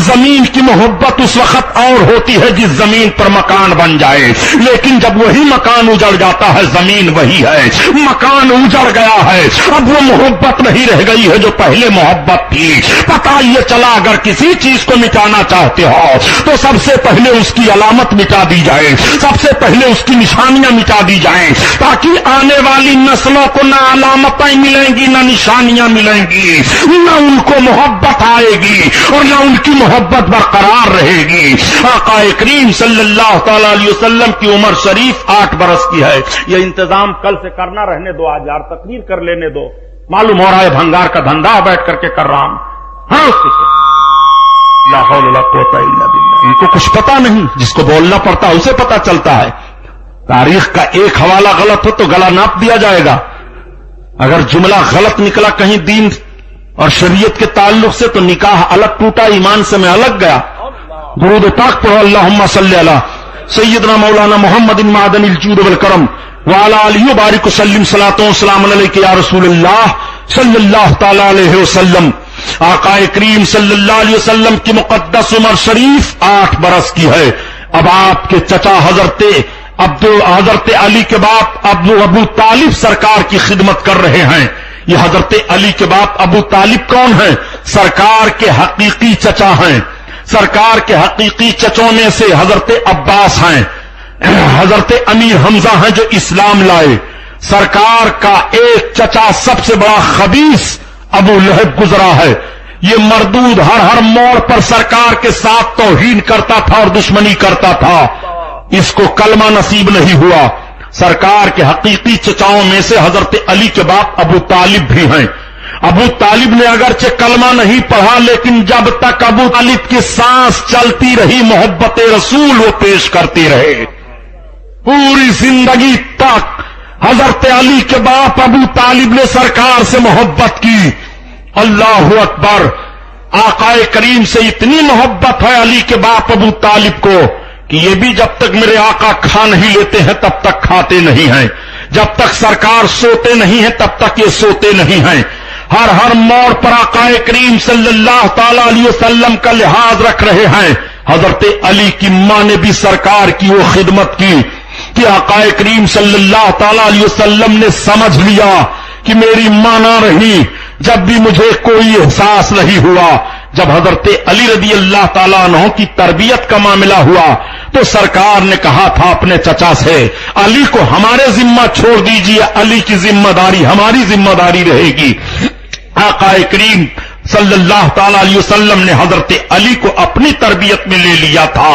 زمین کی محبت اس وقت اور ہوتی ہے جس زمین پر مکان بن جائے، لیکن جب وہی مکان اجڑ جاتا ہے زمین وہی ہے. مکان اجڑ گیا ہے، اب وہ محبت نہیں رہ گئی ہے جو پہلے محبت تھی. پتہ یہ چلا اگر کسی چیز کو مٹانا چاہتے ہو تو سب سے پہلے اس کی علامت مٹا دی جائے، سب سے پہلے اس کی نشانیاں مٹا دی جائیں، تاکہ آنے والی نسلوں کو نہ علامتیں ملیں گی نہ نشانیاں ملیں گی، نہ ان کو محبت آئے گی اور نہ ان کی محبت برقرار رہے گی. آقا کریم صلی اللہ تعالی علیہ وسلم کی عمر شریف 8 برس کی ہے. یہ انتظام کل سے کرنا رہنے دو، آج یار تقریر کر لینے دو. معلوم ہو رہا ہے بھنگار کا دھندا بیٹھ کر کے کر رہا ہوں. ہاں لا حول ولا قوت الا باللہ. ان کو کچھ پتا نہیں، جس کو بولنا پڑتا اسے پتا چلتا ہے. تاریخ کا ایک حوالہ غلط ہو تو گلا ناپ دیا جائے گا. اگر جملہ غلط نکلا کہیں دین اور شریعت کے تعلق سے تو نکاح الگ ٹوٹا، ایمان سے میں الگ گیا. درود پاک پڑھو اللہم صلی علی سیدنا مولانا محمد معدن الجود والکرم وعلی آلہ وبارک وسلم صلاۃ و سلام علیک یا رسول اللہ صلی اللہ تعالی علیہ وسلم. آقا کریم صلی اللہ علیہ وسلم کی مقدس عمر شریف 8 برس کی ہے. اب آپ کے چچا حضرت علی کے باپ ابو طالب سرکار کی خدمت کر رہے ہیں. یہ حضرت علی کے باپ ابو طالب کون ہیں؟ سرکار کے حقیقی چچا ہیں. سرکار کے حقیقی چچوں میں سے حضرت عباس ہیں، حضرت امیر حمزہ ہیں جو اسلام لائے. سرکار کا ایک چچا سب سے بڑا خبیث ابو لہب گزرا ہے. یہ مردود ہر موڑ پر سرکار کے ساتھ توہین کرتا تھا اور دشمنی کرتا تھا. اس کو کلمہ نصیب نہیں ہوا. سرکار کے حقیقی چچاؤں میں سے حضرت علی کے باپ ابو طالب بھی ہیں. ابو طالب نے اگرچہ کلمہ نہیں پڑھا لیکن جب تک ابو طالب کی سانس چلتی رہی محبت رسول وہ پیش کرتے رہے. پوری زندگی تک حضرت علی کے باپ ابو طالب نے سرکار سے محبت کی. اللہ اکبر. آقا کریم سے اتنی محبت ہے علی کے باپ ابو طالب کو کہ یہ بھی جب تک میرے آقا کھا نہیں لیتے ہیں تب تک کھاتے نہیں ہیں، جب تک سرکار سوتے نہیں ہیں تب تک یہ سوتے نہیں ہیں. ہر موڑ پر آقا کریم صلی اللہ تعالی علیہ وسلم کا لحاظ رکھ رہے ہیں. حضرت علی کی ماں نے بھی سرکار کی وہ خدمت کی کہ آقا کریم صلی اللہ تعالی علیہ وسلم نے سمجھ لیا کہ میری ماں نہ رہی جب بھی مجھے کوئی احساس نہیں ہوا. جب حضرت علی رضی اللہ تعالیٰ عنہ کی تربیت کا معاملہ ہوا تو سرکار نے کہا تھا اپنے چچا سے، علی کو ہمارے ذمہ چھوڑ دیجئے، علی کی ذمہ داری ہماری ذمہ داری رہے گی. آقا کریم صلی اللہ تعالی علیہ وسلم نے حضرت علی کو اپنی تربیت میں لے لیا تھا.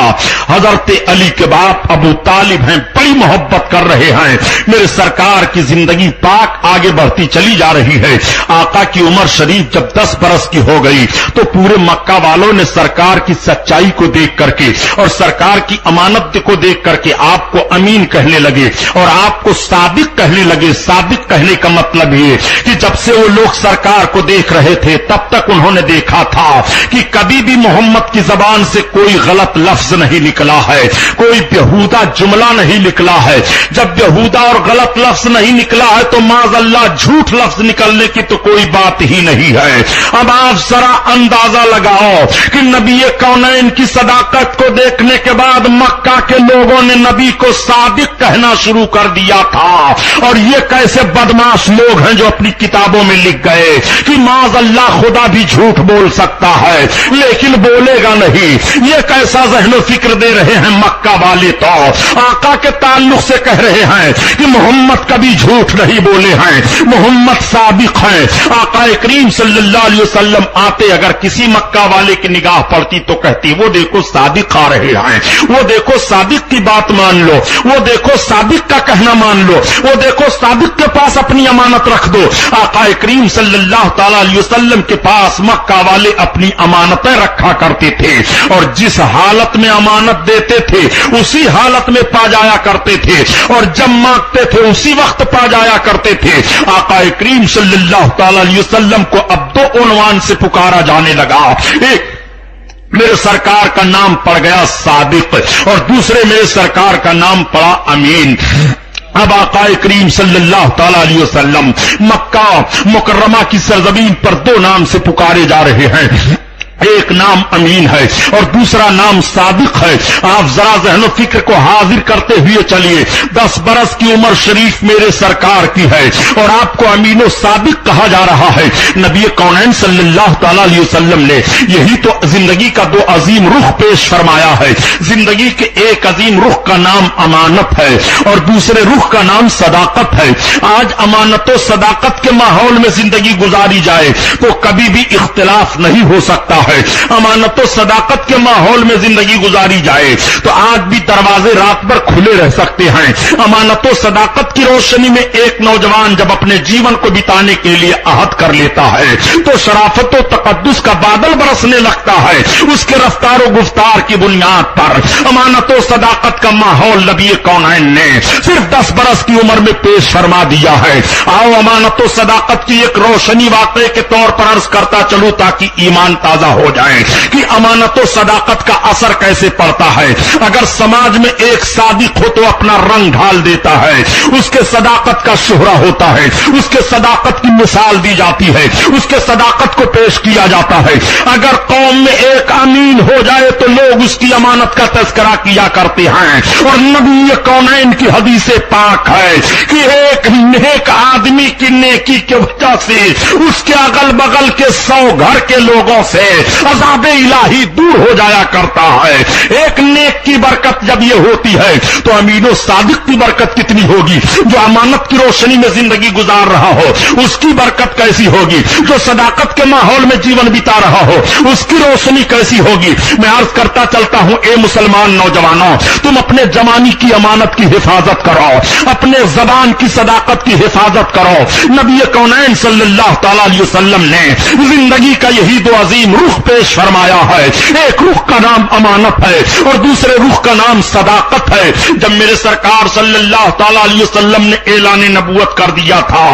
حضرت علی کے باپ ابو طالب ہیں، بڑی محبت کر رہے ہیں. میرے سرکار کی زندگی پاک آگے بڑھتی چلی جا رہی ہے. آقا کی عمر شریف جب 10 برس کی ہو گئی تو پورے مکہ والوں نے سرکار کی سچائی کو دیکھ کر کے اور سرکار کی امانت کو دیکھ کر کے آپ کو امین کہنے لگے اور آپ کو صادق کہنے لگے. صادق کہنے کا مطلب یہ کہ جب سے وہ لوگ سرکار کو دیکھ رہے تھے تب تک انہوں نے دیکھا تھا کہ کبھی بھی محمد کی زبان سے کوئی غلط لفظ نہیں نکلا ہے، کوئی بیہودہ جملہ نہیں نکلا ہے. جب بیہودہ اور غلط لفظ نہیں نکلا ہے تو معاذ اللہ جھوٹ لفظ نکلنے کی تو کوئی بات ہی نہیں ہے. اب آپ ذرا اندازہ لگاؤ کہ نبی کونین کی صداقت کو دیکھنے کے بعد مکہ کے لوگوں نے نبی کو صادق کہنا شروع کر دیا تھا. اور یہ کیسے بدماش لوگ ہیں جو اپنی کتابوں میں لکھ گئے کہ معاذ اللہ خدا بھی جھوٹ بول سکتا ہے لیکن بولے گا نہیں. یہ کیسا ذہن و فکر دے رہے ہیں مکہ والے. تو آقا کے تعلق سے کہہ رہے ہیں کہ محمد کبھی جھوٹ نہیں بولے ہیں, محمد صادق ہیں. آقا کریم صلی اللہ علیہ وسلم آتے اگر کسی مکہ والے کی نگاہ پڑتی تو کہتی وہ دیکھو صادق آ رہے ہیں, وہ دیکھو صادق کی بات مان لو, وہ دیکھو صادق کا کہنا مان لو, وہ دیکھو صادق کے پاس اپنی امانت رکھ دو. آقا کریم صلی اللہ تعالی علیہ وسلم کے پاس مکہ والے اپنی امانتیں رکھا کرتے تھے اور جس حالت میں امانت دیتے تھے اسی حالت میں پا جایا کرتے تھے اور جب مانگتے تھے اسی وقت پا جایا کرتے تھے. آقا کریم صلی اللہ تعالی علیہ وسلم کو اب دو عنوان سے پکارا جانے لگا. ایک میرے سرکار کا نام پڑ گیا صادق اور دوسرے میرے سرکار کا نام پڑا امین. اب آقا کریم صلی اللہ تعالی علیہ وسلم مکہ مکرمہ کی سرزمین پر دو نام سے پکارے جا رہے ہیں. ایک نام امین ہے اور دوسرا نام صادق ہے. آپ ذرا ذہن و فکر کو حاضر کرتے ہوئے چلیے. 10 برس کی عمر شریف میرے سرکار کی ہے اور آپ کو امین و صادق کہا جا رہا ہے. نبی کونین صلی اللہ تعالی علیہ وسلم نے یہی تو زندگی کا دو عظیم رخ پیش فرمایا ہے. زندگی کے ایک عظیم رخ کا نام امانت ہے اور دوسرے رخ کا نام صداقت ہے. آج امانت و صداقت کے ماحول میں زندگی گزاری جائے تو کبھی بھی اختلاف نہیں ہو سکتا ہے. امانت و صداقت کے ماحول میں زندگی گزاری جائے تو آج بھی دروازے رات بھر کھلے رہ سکتے ہیں. امانت و صداقت کی روشنی میں ایک نوجوان جب اپنے جیون کو بتانے کے لیے عہد کر لیتا ہے تو شرافت و تقدس کا بادل برسنے لگتا ہے. اس کے رفتار و گفتار کی بنیاد پر امانت و صداقت کا ماحول نبی کونین نے صرف 10 برس کی عمر میں پیش فرما دیا ہے. آؤ امانت و صداقت کی ایک روشنی واقعے کے طور پر عرض کرتا چلو تاکہ ایمان تازہ ہو جائے کہ امانت و صداقت کا اثر کیسے پڑتا ہے. اگر سماج میں ایک صادق ہو تو اپنا رنگ ڈھال دیتا ہے, اس کے صداقت کا شہرہ ہوتا ہے, اس کے صداقت کی مثال دی جاتی ہے, اس کے صداقت کو پیش کیا جاتا ہے. اگر قوم میں ایک امین ہو جائے تو لوگ اس کی امانت کا تذکرہ کیا کرتے ہیں اور نبی کونین کی حدیث پاک ہے کہ ایک نیک آدمی کی نیکی کی وجہ سے اس کے اگل بغل کے 100 گھر کے لوگوں سے عذاب الہی دور ہو جایا کرتا ہے. ایک نیک کی برکت جب یہ ہوتی ہے تو امین و صادق کی برکت کتنی ہوگی. جو امانت کی روشنی میں زندگی گزار رہا ہو اس کی برکت کیسی ہوگی. جو صداقت کے ماحول میں جیون بتا رہا ہو اس کی روشنی کیسی ہوگی. میں عرض کرتا چلتا ہوں اے مسلمان نوجوانوں, تم اپنے جوانی کی امانت کی حفاظت کرو, اپنے زبان کی صداقت کی حفاظت کرو. نبی کونین صلی اللہ تعالی علیہ وسلم نے زندگی کا یہی دو عظیم رخ پیش فرمایا ہے. ایک رخ کا نام امانت ہے اور دوسرے رخ کا نام صداقت ہے. جب میرے سرکار صلی اللہ تعالی علیہ وسلم نے اعلان نبوت کر دیا تھا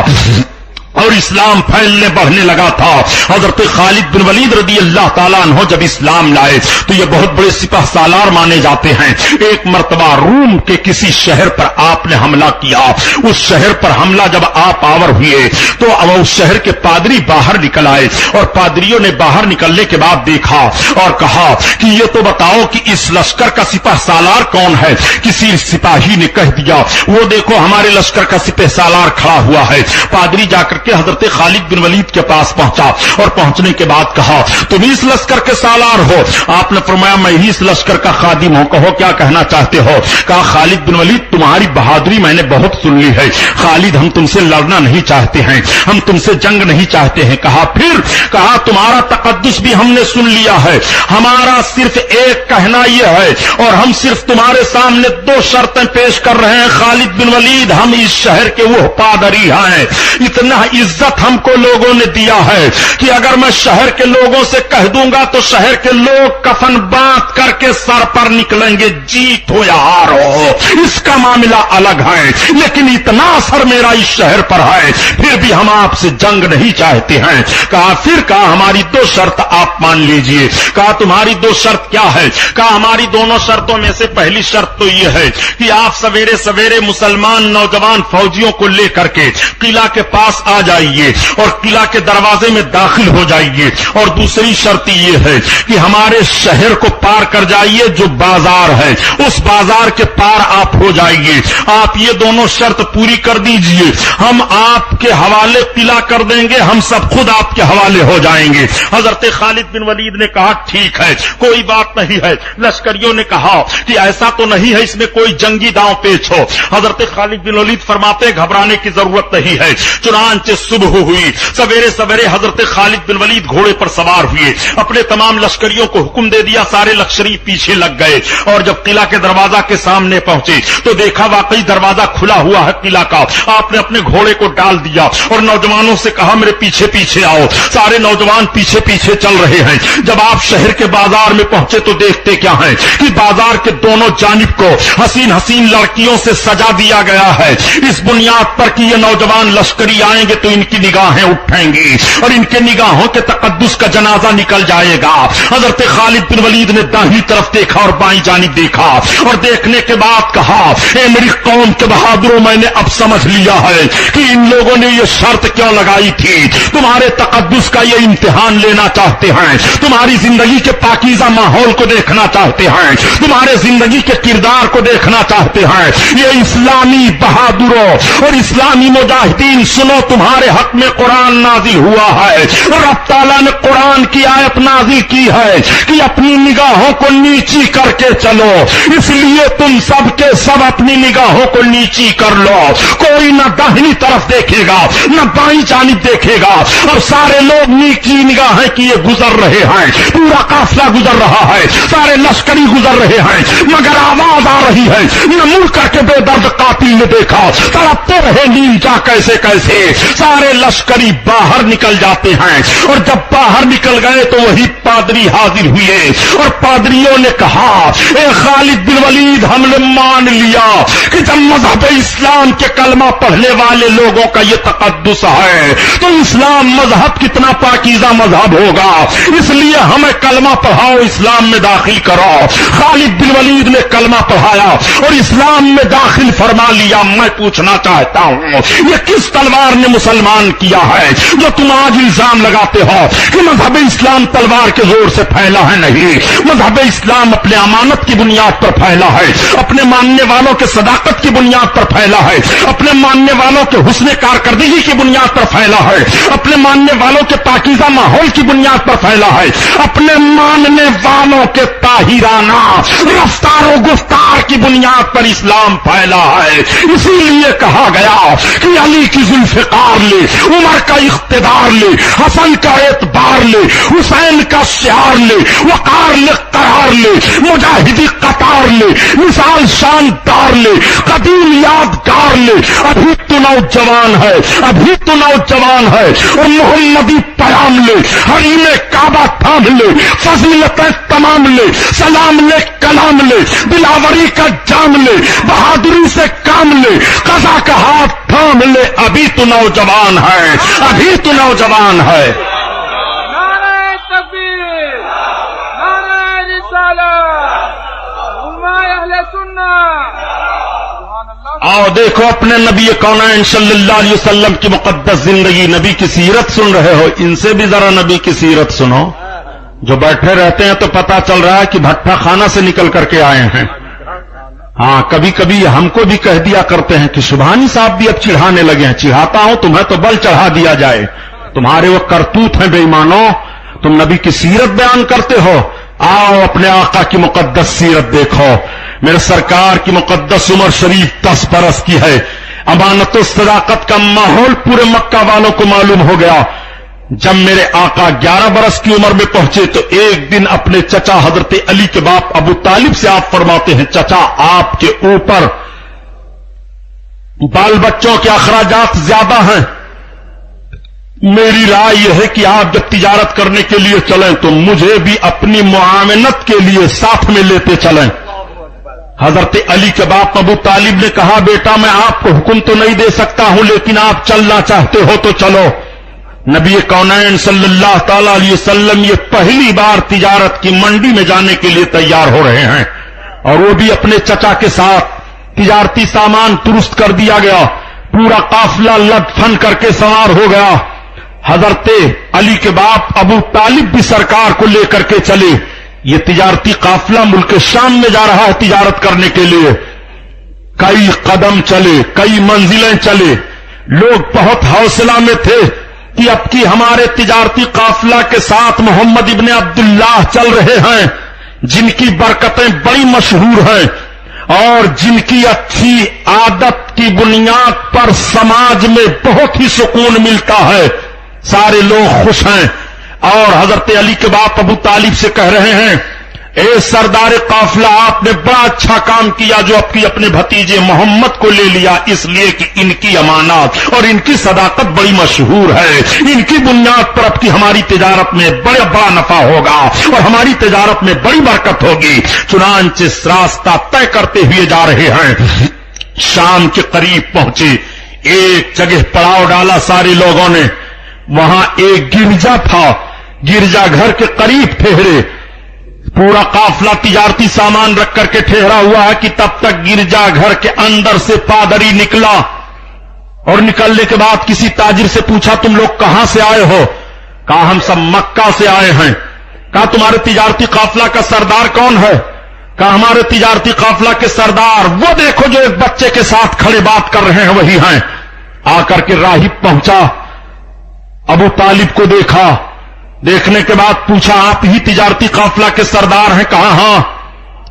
اور اسلام پھیلنے بڑھنے لگا تھا, حضرت خالد بن ولید رضی اللہ تعالیٰ عنہ جب اسلام لائے تو یہ بہت بڑے سپہ سالار مانے جاتے ہیں. ایک مرتبہ روم کے کسی شہر پر آپ نے حملہ کیا. اس شہر پر حملہ جب آپ آور ہوئے تو اس شہر کے پادری باہر نکل آئے اور پادریوں نے باہر نکلنے کے بعد دیکھا اور کہا کہ یہ تو بتاؤ کہ اس لشکر کا سپہ سالار کون ہے. کسی سپاہی نے کہہ دیا وہ دیکھو ہمارے لشکر کا سپہ سالار کھڑا ہوا ہے. پادری جا کر کہ حضرت خالد بن ولید کے پاس پہنچا اور پہنچنے کے بعد کہا تم اس لشکر کے سالار ہو. آپ نے فرمایا میں ہی اس لشکر کا خادم ہوں, کہو کیا کہنا چاہتے ہو. کہا خالد بن ولید تمہاری بہادری میں نے بہت سن لی ہے. خالد ہم تم سے لڑنا نہیں چاہتے ہیں, ہم تم سے جنگ نہیں چاہتے ہیں. کہا پھر کہا تمہارا تقدس بھی ہم نے سن لیا ہے, ہمارا صرف ایک کہنا یہ ہے اور ہم صرف تمہارے سامنے 2 شرطیں پیش کر رہے ہیں. خالد بن ولید ہم اس شہر کے وہ پادری ہیں, اتنا عزت ہم کو لوگوں نے دیا ہے کہ اگر میں شہر کے لوگوں سے کہہ دوں گا تو شہر کے لوگ کفن باندھ کر کے سر پر نکلیں گے, جیت ہو یا ہار ہو اس کا معاملہ الگ ہے, لیکن اتنا اثر میرا اس شہر پر ہے پھر بھی ہم آپ سے جنگ نہیں چاہتے ہیں. کہا پھر کہا ہماری 2 شرط آپ مان لیجئے. کہا تمہاری 2 شرط کیا ہے. کہا ہماری دونوں شرطوں میں سے پہلی شرط تو یہ ہے کہ آپ سویرے سویرے مسلمان نوجوان فوجیوں کو لے کر کے قلعہ کے پاس آ جائیے اور قلعہ کے دروازے میں داخل ہو جائیے، اور دوسری شرط یہ ہے کہ ہمارے شہر کو پار کر جائیے، جو بازار ہے اس بازار کے پار آپ ہو جائیے۔ آپ یہ دونوں شرط پوری کر دیجئے، ہم آپ کے حوالے قلعہ کر دیں گے، ہم سب خود آپ کے حوالے ہو جائیں گے۔ حضرت خالد بن ولید نے کہا ٹھیک ہے، کوئی بات نہیں ہے۔ لشکریوں نے کہا کہ ایسا تو نہیں ہے اس میں کوئی جنگی داؤں پیچ ہو۔ حضرت خالد بن ولید فرماتے گھبرانے کی ضرورت نہیں ہے۔ چنانچہ صبح ہوئی، سویرے سویرے حضرت خالد بن ولید گھوڑے پر سوار ہوئے، اپنے تمام لشکریوں کو حکم دے دیا، سارے لشکری پیچھے لگ گئے، اور جب قلعہ کے دروازہ کے سامنے پہنچے تو دیکھا واقعی دروازہ کھلا ہوا ہے قلعہ کا۔ آپ نے اپنے گھوڑے کو ڈال دیا اور نوجوانوں سے کہا میرے پیچھے پیچھے آؤ۔ سارے نوجوان پیچھے پیچھے چل رہے ہیں۔ جب آپ شہر کے بازار میں پہنچے تو دیکھتے کیا ہے کہ بازار کے دونوں جانب کو حسین حسین لڑکیوں سے سجا دیا گیا ہے، اس بنیاد پر کہ یہ نوجوان لشکری آئیں گے تو ان کی نگاہیں اٹھیں گی اور ان کے نگاہوں کے تقدس کا جنازہ نکل جائے گا۔ حضرت خالد بن ولید نے داہنی طرف دیکھا اور بائیں جانب دیکھا، اور دیکھنے کے بعد کہا اے میری قوم کے بہادروں، میں نے اب سمجھ لیا ہے کہ ان لوگوں نے یہ شرط کیوں لگائی تھی۔ تمہارے تقدس کا یہ امتحان لینا چاہتے ہیں، تمہاری زندگی کے پاکیزہ ماحول کو دیکھنا چاہتے ہیں، تمہارے زندگی کے کردار کو دیکھنا چاہتے ہیں۔ یہ اسلامی بہادروں اور اسلامی مجاہدین سنو، تمہارے حق میں قرآن نازل ہوا ہے، رب تعالیٰ نے قرآن کی آیت نازل کی ہے کہ اپنی نگاہوں کو نیچی کر کے چلو، اس لیے تم سب کے سب اپنی نگاہوں کو نیچی کر لو۔ کوئی نہ داہنی طرف دیکھے گا نہ بائیں جانب دیکھے گا، اور سارے لوگ نیچی نگاہیں کیے گزر رہے ہیں، پورا قافلہ گزر رہا ہے، سارے لشکری گزر رہے ہیں، مگر آواز آ رہی ہے نہ ملک کے بے درد قاتل نے دیکھا تڑپتے رہے نیل جا کیسے کیسے۔ سارے لشکری باہر نکل جاتے ہیں، اور جب باہر نکل گئے تو وہی پادری حاضر ہوئے، اور پادریوں نے کہا اے خالد بن ولید، ہم نے مان لیا کہ جب مذہب اسلام کے کلمہ پڑھنے والے لوگوں کا یہ تقدس ہے تو اسلام مذہب کتنا پاکیزہ مذہب ہوگا، اس لیے ہمیں کلمہ پڑھاؤ، اسلام میں داخل کرو۔ خالد بن ولید نے کلمہ پڑھایا اور اسلام میں داخل فرما لیا۔ میں پوچھنا چاہتا ہوں یہ کس تلوار نے مسلمان کیا ہے جو تم آج الزام لگاتے ہو کہ مذہب اسلام تلوار کے زور سے پھیلا ہے؟ نہیں، مذہب اسلام اپنے امانت کی بنیاد پر پھیلا ہے، اپنے ماننے والوں کے صداقت کی بنیاد پر پھیلا ہے، اپنے ماننے والوں کے حسن کارکردگی کی بنیاد پر پھیلا ہے، اپنے ماننے والوں کے پاکیزہ ماحول کی بنیاد پر پھیلا ہے، اپنے ماننے والوں کے طاہرانہ رفتار و گفتار کی بنیاد پر اسلام پھیلا ہے۔ اسی لیے کہا گیا کہ علی کی ذوالفقار لے، عمر کا اقتدار لے، حسن کا اعتبار لے، حسین کا شعار لے، وقار لے، قرار لے، مجاہدی قطار لے، مثال شاندار لے، قدیم یادگار لے۔ ابھی تو نوجوان ہے، ابھی تو نوجوان ہے، اور محمدی پیام لے، حریم کعبہ تھام لے، فضیلتیں تمام لے، سلام لے، کلام لے، دلاوری کا جام لے، بہادری سے کام لے، قضا کا ہاتھ تھام لے۔ ابھی تو نوجوان ہے، ابھی تو نوجوان ہے۔ نعرہ تکبیر، نعرہ رسالت، علماء اہل سنت، سبحان اللہ۔ آؤ دیکھو اپنے نبی کونین صلی اللہ علیہ وسلم کی مقدس زندگی، نبی کی سیرت سن رہے ہو، ان سے بھی ذرا نبی کی سیرت سنو۔ جو بیٹھے رہتے ہیں تو پتا چل رہا ہے کہ بھٹا خانہ سے نکل کر کے آئے ہیں۔ ہاں، کبھی کبھی ہم کو بھی کہہ دیا کرتے ہیں کہ سبحانی صاحب بھی اب چڑھانے لگے ہیں۔ چڑھاتا ہوں تمہیں تو بل چڑھا دیا جائے، تمہارے وہ کرتوت ہیں بے ایمانوں، تم نبی کی سیرت بیان کرتے ہو۔ آؤ اپنے آقا کی مقدس سیرت دیکھو۔ میرے سرکار کی مقدس عمر شریف 10 برس کی ہے۔ امانت و صداقت کا ماحول پورے مکہ والوں کو معلوم ہو گیا۔ جب میرے آقا 11 برس کی عمر میں پہنچے تو ایک دن اپنے چچا حضرت علی کے باپ ابو طالب سے آپ فرماتے ہیں چچا، آپ کے اوپر بال بچوں کے اخراجات زیادہ ہیں، میری رائے یہ ہے کہ آپ جب تجارت کرنے کے لیے چلیں تو مجھے بھی اپنی معاونت کے لیے ساتھ میں لیتے چلیں۔ حضرت علی کے باپ ابو طالب نے کہا بیٹا میں آپ کو حکم تو نہیں دے سکتا ہوں، لیکن آپ چلنا چاہتے ہو تو چلو۔ نبی کونین صلی اللہ تعالی علیہ وسلم یہ پہلی بار تجارت کی منڈی میں جانے کے لیے تیار ہو رہے ہیں، اور وہ بھی اپنے چچا کے ساتھ۔ تجارتی سامان درست کر دیا گیا، پورا قافلہ لدفن کر کے سوار ہو گیا. حضرت علی کے باپ ابو طالب بھی سرکار کو لے کر کے چلے. یہ تجارتی قافلہ ملک شام میں جا رہا ہے تجارت کرنے کے لیے. کئی قدم چلے, کئی منزلیں چلے. لوگ بہت حوصلہ میں تھے کہ اب کی ہمارے تجارتی قافلہ کے ساتھ محمد ابن عبداللہ چل رہے ہیں, جن کی برکتیں بڑی مشہور ہیں اور جن کی اچھی عادت کی بنیاد پر سماج میں بہت ہی سکون ملتا ہے. سارے لوگ خوش ہیں اور حضرت علی کے باپ ابو طالب سے کہہ رہے ہیں, اے سردار قافلہ, آپ نے بڑا اچھا کام کیا جو اب کی اپنے بھتیجے محمد کو لے لیا, اس لیے کہ ان کی امانات اور ان کی صداقت بڑی مشہور ہے. ان کی بنیاد پر اب کی ہماری تجارت میں بڑا نفع ہوگا اور ہماری تجارت میں بڑی برکت ہوگی. چنانچہ راستہ طے کرتے ہوئے جا رہے ہیں. شام کے قریب پہنچے, ایک جگہ پڑاؤ ڈالا سارے لوگوں نے. وہاں ایک گرجا تھا, گرجا گھر کے قریب ٹھہرے. پورا قافلہ تجارتی سامان رکھ کر کے ٹھہرا ہوا ہے کہ تب تک گرجا گھر کے اندر سے پادری نکلا اور نکلنے کے بعد کسی تاجر سے پوچھا, تم لوگ کہاں سے آئے ہو؟ کہا ہم سب مکہ سے آئے ہیں. کہا تمہارے تجارتی قافلہ کا سردار کون ہے؟ کہا ہمارے تجارتی قافلہ کے سردار وہ دیکھو جو ایک بچے کے ساتھ کھڑے بات کر رہے ہیں وہی ہیں. آ کر کے راہب پہنچا, ابو طالب کو دیکھا, دیکھنے کے بعد پوچھا آپ ہی تجارتی قافلہ کے سردار ہیں؟ کہا ہاں.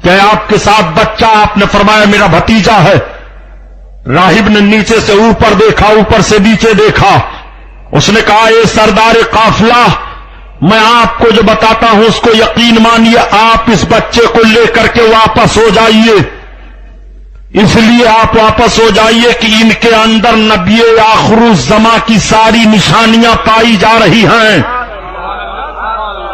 کہ آپ کے ساتھ بچہ؟ آپ نے فرمایا میرا بھتیجا ہے. راہب نے نیچے سے اوپر دیکھا, اوپر سے نیچے دیکھا. اس نے کہا اے سردار قافلہ, میں آپ کو جو بتاتا ہوں اس کو یقین مانیے, آپ اس بچے کو لے کر کے واپس ہو جائیے. اس لیے آپ واپس ہو جائیے کہ ان کے اندر نبی آخر الزماں کی ساری نشانیاں پائی جا رہی ہیں,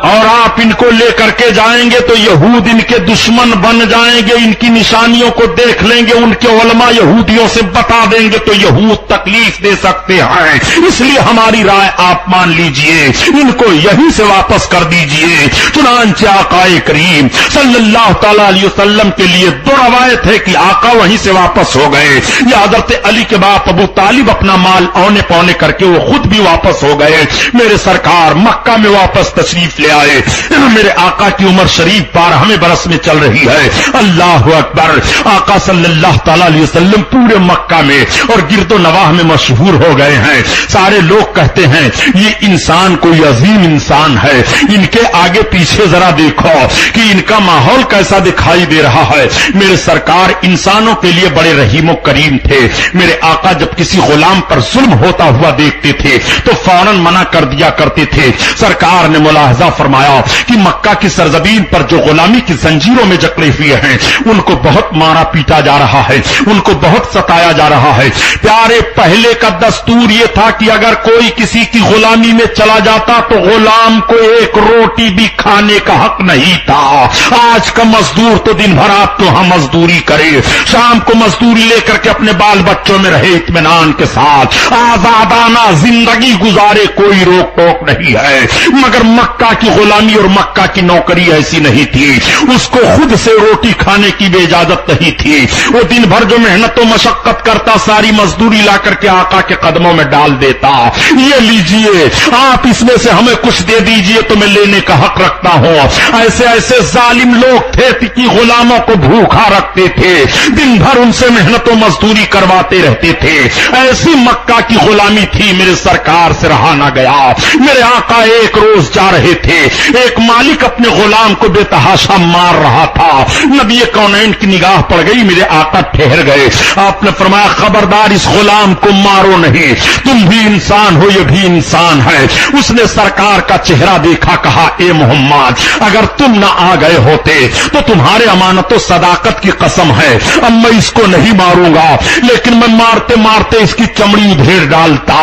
اور آپ ان کو لے کر کے جائیں گے تو یہود ان کے دشمن بن جائیں گے. ان کی نشانیوں کو دیکھ لیں گے, ان کے علماء یہودیوں سے بتا دیں گے تو یہود تکلیف دے سکتے ہیں. اس لیے ہماری رائے آپ مان لیجئے, ان کو یہیں سے واپس کر دیجئے. چنانچہ آقا کریم صلی اللہ تعالی علیہ وسلم کے لیے دو روایت ہے کہ آقا وہیں سے واپس ہو گئے, یا حضرت علی کے باپ ابو طالب اپنا مال اونے پونے کر کے وہ خود بھی واپس ہو گئے. میرے سرکار مکہ میں واپس تشریف لے آئے. میرے آقا کی عمر شریف 12 برس میں چل رہی ہے. اللہ اکبر. آقا صلی اللہ تعالی علیہ وسلم پورے مکہ میں اور گرد و نواح میں مشہور ہو گئے ہیں. سارے لوگ کہتے ہیں یہ انسان کوئی عظیم انسان ہے, ان کے آگے پیچھے ذرا دیکھو کہ ان کا ماحول کیسا دکھائی دے رہا ہے. میرے سرکار انسانوں کے لیے بڑے رحیم و کریم تھے. میرے آقا جب کسی غلام پر ظلم ہوتا ہوا دیکھتے تھے تو فوراً منع کر دیا کرتے تھے. سرکار نے ملاحظہ فرمایا کہ مکہ کی سرزمین پر جو غلامی کی زنجیروں میں جکڑے ہوئے ہیں ان کو بہت مارا پیٹا جا رہا ہے, ان کو بہت ستایا جا رہا ہے. پیارے پہلے کا دستور یہ تھا کہ اگر کوئی کسی کی غلامی میں چلا جاتا تو غلام کو ایک روٹی بھی کھانے کا حق نہیں تھا. آج کا مزدور تو دن بھر آپ تو ہم مزدوری کرے, شام کو مزدوری لے کر کے اپنے بال بچوں میں رہے اطمینان کے ساتھ, آزادانہ زندگی گزارے, کوئی روک ٹوک نہیں ہے. مگر مکہ کی غلامی اور مکہ کی نوکری ایسی نہیں تھی, اس کو خود سے روٹی کھانے کی بھی اجازت نہیں تھی. وہ دن بھر جو محنت و مشقت کرتا ساری مزدوری لا کر کے آقا کے قدموں میں ڈال دیتا, یہ لیجئے آپ اس میں سے ہمیں کچھ دے دیجئے تو میں لینے کا حق رکھتا ہوں. ایسے ایسے ظالم لوگ تھے کہ غلاموں کو بھوکا رکھتے تھے, دن بھر ان سے محنت و مزدوری کرواتے رہتے تھے. ایسی مکہ کی غلامی تھی, میرے سرکار سے رہا نہ گیا. میرے آقا ایک روز جا رہے تھے, ایک مالک اپنے غلام کو بے تحاشا مار رہا تھا. نبی کونین کی نگاہ پڑ گئی, میرے آقا ٹھہر گئے. آپ نے فرمایا خبردار اس غلام کو مارو نہیں, تم بھی انسان ہو یہ بھی انسان ہے. اس نے سرکار کا چہرہ دیکھا, کہا اے محمد اگر تم نہ آ گئے ہوتے تو تمہارے امانت و صداقت کی قسم ہے اب میں اس کو نہیں ماروں گا, لیکن میں مارتے مارتے اس کی چمڑی ادھیڑ ڈالتا.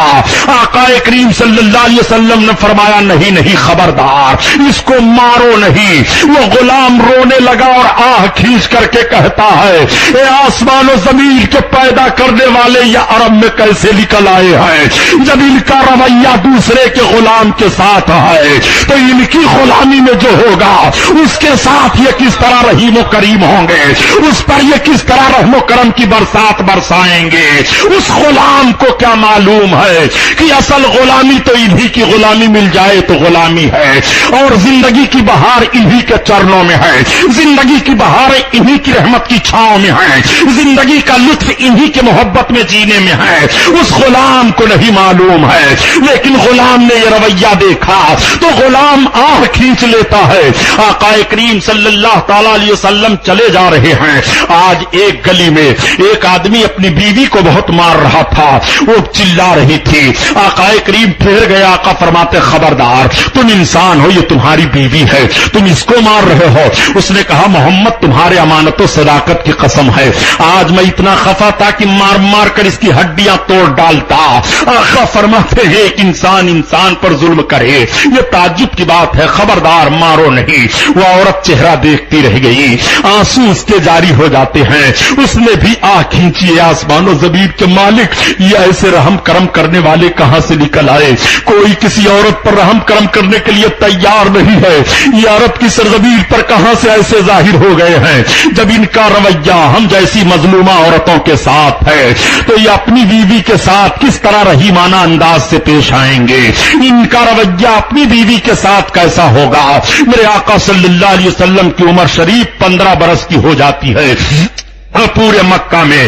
آقا کریم صلی اللہ علیہ وسلم نے فرمایا نہیں نہیں خبردار, خبردار اس کو مارو نہیں. وہ غلام رونے لگا اور آہ کھینچ کر کے کہتا ہے اے آسمان و زمین کے پیدا کرنے والے یہ عرب میں کیسے نکل آئے ہیں؟ جب ان کا رویہ دوسرے کے غلام کے ساتھ ہے تو ان کی غلامی میں جو ہوگا اس کے ساتھ یہ کس طرح رحیم و کریم ہوں گے، اس پر یہ کس طرح رحم و کرم کی برسات برسائیں گے. اس غلام کو کیا معلوم ہے کہ اصل غلامی تو انہی کی غلامی مل جائے تو غلامی ہے، اور زندگی کی بہار انہی کے چرنوں میں ہے، زندگی کی بہار انہی کی رحمت کی چھاؤں میں ہے، زندگی کا لطف انہی کے محبت میں جینے میں ہے. اس غلام کو نہیں معلوم ہے، لیکن غلام نے یہ رویہ دیکھا تو غلام آہ کھینچ لیتا ہے. آقا کریم صلی اللہ تعالی علیہ وسلم چلے جا رہے ہیں. آج ایک گلی میں ایک آدمی اپنی بیوی کو بہت مار رہا تھا، وہ چلا رہی تھی. آقا کریم ٹھہر گئے. آقا فرماتے خبردار، تم انسان ہو، یہ تمہاری بیوی ہے، تم اس کو مار رہے ہو. اس نے کہا محمد تمہارے امانت و صداقت کی قسم ہے، آج میں اتنا خفا تھا کہ مار مار کر اس کی ہڈیاں توڑ ڈالتا. آقا فرماتے ہیں ایک انسان پر ظلم کرے یہ تعجب کی بات ہے، خبردار مارو نہیں. وہ عورت چہرہ دیکھتی رہ گئی، آنسو اس کے جاری ہو جاتے ہیں. اس نے بھی آہ کھینچی، آسمان و زمین کے مالک یہ ایسے رحم کرم کرنے والے کہاں سے نکل آئے؟ کوئی کسی عورت پر رحم کرم کرنے کے لیے تیار نہیں ہے، یہ عرب کی سرزمین پر کہاں سے ایسے ظاہر ہو گئے ہیں؟ جب ان کا رویہ ہم جیسی مظلومہ عورتوں کے ساتھ ہے تو یہ اپنی بیوی کے ساتھ کس طرح رحیمانہ انداز سے پیش آئیں گے؟ ان کا رویہ اپنی بیوی کے ساتھ کیسا ہوگا؟ میرے آقا صلی اللہ علیہ وسلم کی عمر شریف 15 برس کی ہو جاتی ہے. پورے مکہ میں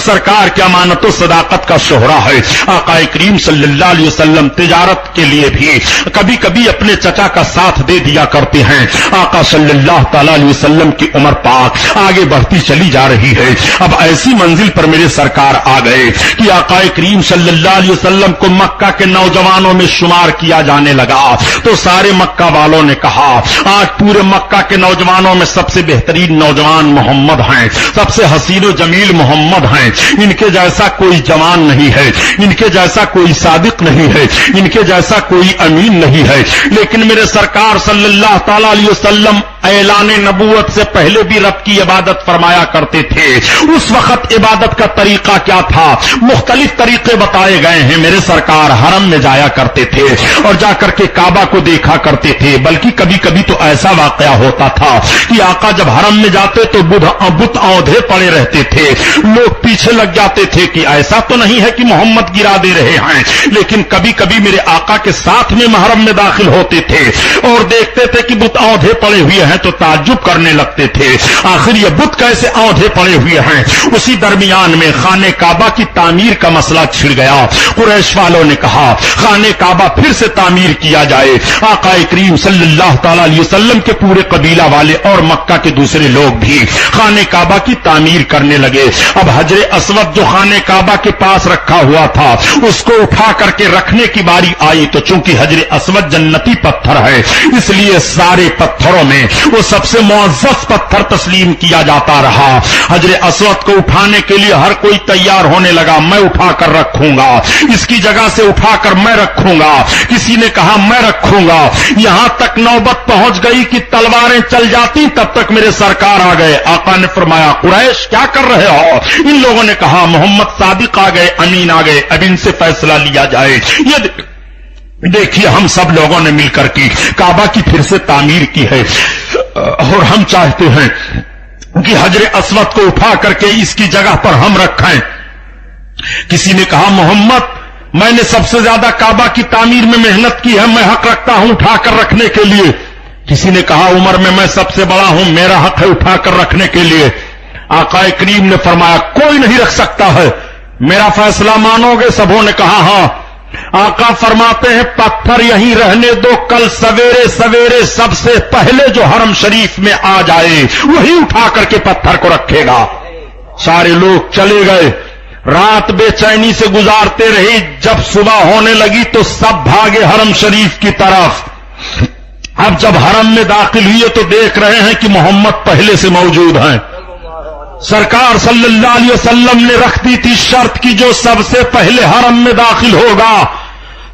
سرکار کی امانت و صداقت کا شہرہ ہے. آقا کریم صلی اللہ علیہ وسلم تجارت کے لیے بھی کبھی کبھی اپنے چچا کا ساتھ دے دیا کرتے ہیں. آقا صلی اللہ تعالی علیہ وسلم کی عمر پاک آگے بڑھتی چلی جا رہی ہے. اب ایسی منزل پر میرے سرکار آ گئے کہ آقا کریم صلی اللہ علیہ وسلم کو مکہ کے نوجوانوں میں شمار کیا جانے لگا. تو سارے مکہ والوں نے کہا آج پورے مکہ کے نوجوانوں میں سب سے بہترین نوجوان محمد ہیں، سب سے حسین و جمیل محمد ہیں. ان کے جیسا کوئی جوان نہیں ہے، ان کے جیسا کوئی صادق نہیں ہے، ان کے جیسا کوئی امین نہیں ہے. لیکن میرے سرکار صلی اللہ تعالی علیہ وسلم اعلان نبوت سے پہلے بھی رب کی عبادت فرمایا کرتے تھے. اس وقت عبادت کا طریقہ کیا تھا؟ مختلف طریقے بتائے گئے ہیں. میرے سرکار حرم میں جایا کرتے تھے اور جا کر کے کعبہ کو دیکھا کرتے تھے. بلکہ کبھی کبھی تو ایسا واقعہ ہوتا تھا کہ آقا جب حرم میں جاتے تو بت اوندھے پڑے رہتے تھے. لوگ پیچھے لگ جاتے تھے کہ ایسا تو نہیں ہے کہ محمد گرا دے رہے ہیں. لیکن کبھی کبھی میرے آقا کے ساتھ میں محرم میں داخل ہوتے تھے اور دیکھتے تھے کہ بت اوندھے پڑے ہوئے ہیں تو تعجب کرنے لگتے تھے آخر یہ بت کیسے اوندھے پڑے ہوئے ہیں. اسی درمیان میں خانہ کعبہ کی تعمیر کا مسئلہ چھڑ گیا. قریش والوں نے کہا خانہ کعبہ پھر سے تعمیر کیا جائے. آقا کریم صلی اللہ تعالی علیہ وسلم کے پورے قبیلہ والے اور مکہ کے دوسرے لوگ بھی خانہ کعبہ کی تعمیر کرنے لگے. اب حجر اسود جو خانہ کعبہ کے پاس رکھا ہوا تھا اس کو اٹھا کر کے رکھنے کی باری آئی تو چونکہ حجر اسود جنتی پتھر ہے اس لیے سارے پتھروں میں وہ سب سے معزز پتھر تسلیم کیا جاتا رہا. حجر اسود کو اٹھانے کے لیے ہر کوئی تیار ہونے لگا، میں اٹھا کر رکھوں گا، اس کی جگہ سے اٹھا کر میں رکھوں گا. کسی نے کہا میں رکھوں گا. یہاں تک نوبت پہنچ گئی کہ تلواریں چل جاتی. تب تک میرے سرکار آ گئے. آقا نے فرمایا قریش کیا کر رہے ہو؟ ان لوگوں نے کہا محمد صادق آ گئے، امین آ گئے، اب ان سے فیصلہ لیا جائے. یہ دیکھیے ہم سب لوگوں نے مل کر کی کعبہ کی پھر سے تعمیر کی ہے اور ہم چاہتے ہیں کہ حجر اسود کو اٹھا کر کے اس کی جگہ پر ہم رکھیں. کسی نے کہا محمد میں نے سب سے زیادہ کعبہ کی تعمیر میں محنت کی ہے، میں حق رکھتا ہوں اٹھا کر رکھنے کے لیے. کسی نے کہا عمر میں سب سے بڑا ہوں، میرا حق ہے اٹھا کر رکھنے کے لیے. آقا کریم نے فرمایا کوئی نہیں رکھ سکتا ہے، میرا فیصلہ مانو گے؟ سبوں نے کہا ہاں. آقا فرماتے ہیں پتھر یہیں رہنے دو، کل سویرے سویرے سب سے پہلے جو حرم شریف میں آ جائے وہی اٹھا کر کے پتھر کو رکھے گا. سارے لوگ چلے گئے، رات بے چینی سے گزارتے رہی. جب صبح ہونے لگی تو سب بھاگے حرم شریف کی طرف. اب جب حرم میں داخل ہوئے تو دیکھ رہے ہیں کہ محمد پہلے سے موجود ہیں. سرکار صلی اللہ علیہ وسلم نے رکھ دی تھی شرط کی جو سب سے پہلے حرم میں داخل ہوگا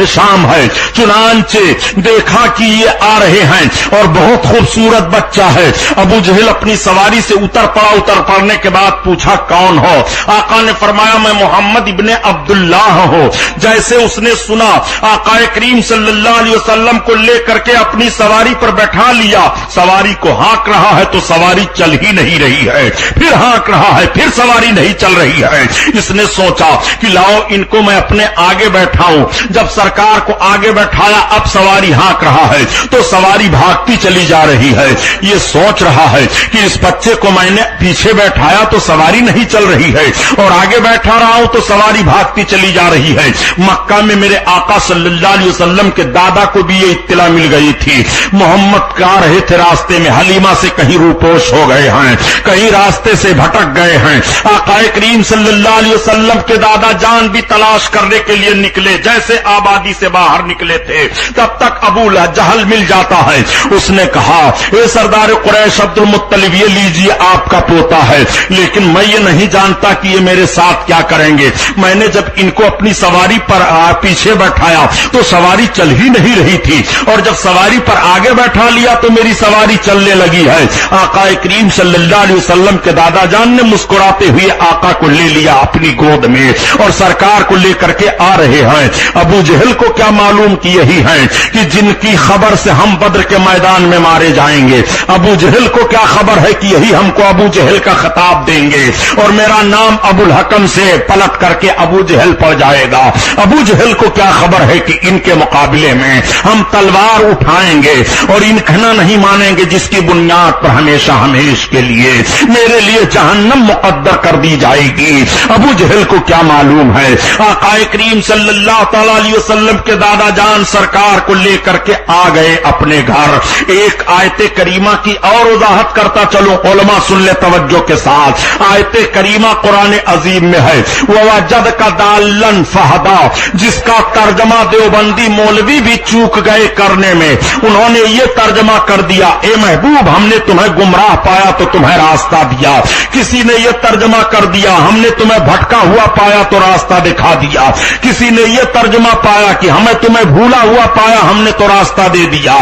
حشام ہے. چنانچہ دیکھا کہ یہ آ رہے ہیں اور بہت خوبصورت بچہ ہے. ابو جہل اپنی سواری سے اتر پڑا. اتر پڑنے کے بعد پوچھا کون ہو؟ آقا نے فرمایا میں محمد ابن عبداللہ ہوں. جیسے اس نے سنا آقا کریم صلی اللہ علیہ وسلم کو لے کر کے اپنی سواری پر بیٹھا لیا. سواری کو ہانک رہا ہے تو سواری چل ہی نہیں رہی ہے. پھر ہانک رہا ہے, پھر سواری نہیں چل رہی ہے. اس نے سوچا کہ لاؤ ان کو میں اپنے آگے بیٹھاؤں. جب سرکار کو آگے بیٹھایا اب سواری ہانک رہا ہے تو سواری بھاگتی چلی جا رہی ہے. یہ سوچ رہا ہے کہ اس بچے کو میں نے پیچھے بیٹھایا تو سواری نہیں چل رہی ہے اور آگے بیٹھا رہا ہوں تو سواری بھاگتی چلی جا رہی ہے. مکہ میں میرے آقا صلی اللہ علیہ وسلم کے دادا کو بھی یہ اطلاع مل گئی تھی. محمد کا رہے تھے راستے میں, حلیمہ سے کہیں روپوش ہو گئے ہیں, کہیں راستے سے بھٹک گئے ہیں. آقا کریم صلی اللہ علیہ وسلم کے دادا جان بھی تلاش کرنے کے لیے نکلے. جیسے آبادی سے باہر نکلے تھے تب تک ابو جہل مل جاتا ہے. اس نے کہا اے سردار قریش عبد المطلب یہ لیجیے آپ کا پوتا ہے, لیکن میں یہ نہیں جانتا کہ یہ میرے ساتھ کیا کریں گے. میں نے جب ان کو اپنی سواری پر پیچھے بیٹھایا تو سواری چل ہی نہیں رہی تھی اور جب سواری پر آگے بیٹھا لیا تو میری سواری چلنے لگی ہے. آقا کریم صلی اللہ علیہ وسلم کے دادا جان نے مسکراتے ہوئے آقا کو لے لیا اپنی گود میں اور سرکار کو لے کر کے آ رہے ہیں. ابو جہل کو کیا معلوم کہ یہی ہیں کہ جن کی خبر سے ہم بدر کے میدان میں مارے جائیں گے. ابو جہل کو کیا خبر ہے کہ یہی ہم کو ابو جہل کا خطاب دیں گے اور میرا نام ابو الحکم سے پلٹ کر کے ابو جہل پڑ جائے گا. ابو جہل کو کیا خبر ہے کہ ان کے مقابلے میں ہم تلوار اٹھائیں گے اور ان کہنا نہیں مانیں گے جس کی بنیاد پر ہمیشہ ہمیش کے لیے میرے لیے جہنم مقدر کر دی جائے گی. ابو جہل کو کیا معلوم ہے. آقا کریم صلی اللہ تعالی علیہ وسلم کے دادا جان سرکار کو لے کر کے آ گئے اپنے گھر. ایک آیت کریمہ کی اور وضاحت کرتا چلو, علماء سن لے توجہ کے ساتھ. آیت کریمہ قرآن عظیم میں ہے وَوَجَدْكَ ضَالًّا فَهَدَىٰ, جس کا ترجمہ دیوبندی مولوی بھی چوک گئے کرنے میں. انہوں نے یہ ترجمہ کر دیا اے محبوب ہم نے تمہیں گمراہ پایا تو تمہیں راستہ دیا. کسی نے یہ ترجمہ کر دیا ہم نے تمہیں بھٹکا ہوا پایا تو راستہ دکھا دیا. کسی نے یہ ترجمہ پایا کہ ہمیں تمہیں بھولا ہوا پایا ہم نے تو راستہ دے دیا.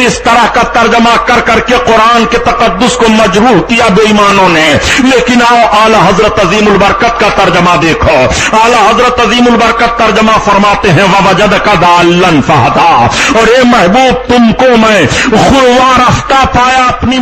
اس طرح کا ترجمہ کر کر کے قرآن کے تقدس کو مجروح کیا بے ایمانوں نے. لیکن آؤ اعلی حضرت عظیم البرکت کا ترجمہ دیکھو. اعلی حضرت عظیم البرکت ترجمہ فرماتے ہیں وَوَجَدَكَ ضَالًّا فَهَدَىٰ, اور اے محبوب تم کو میں خروار رفتہ پایا اپنی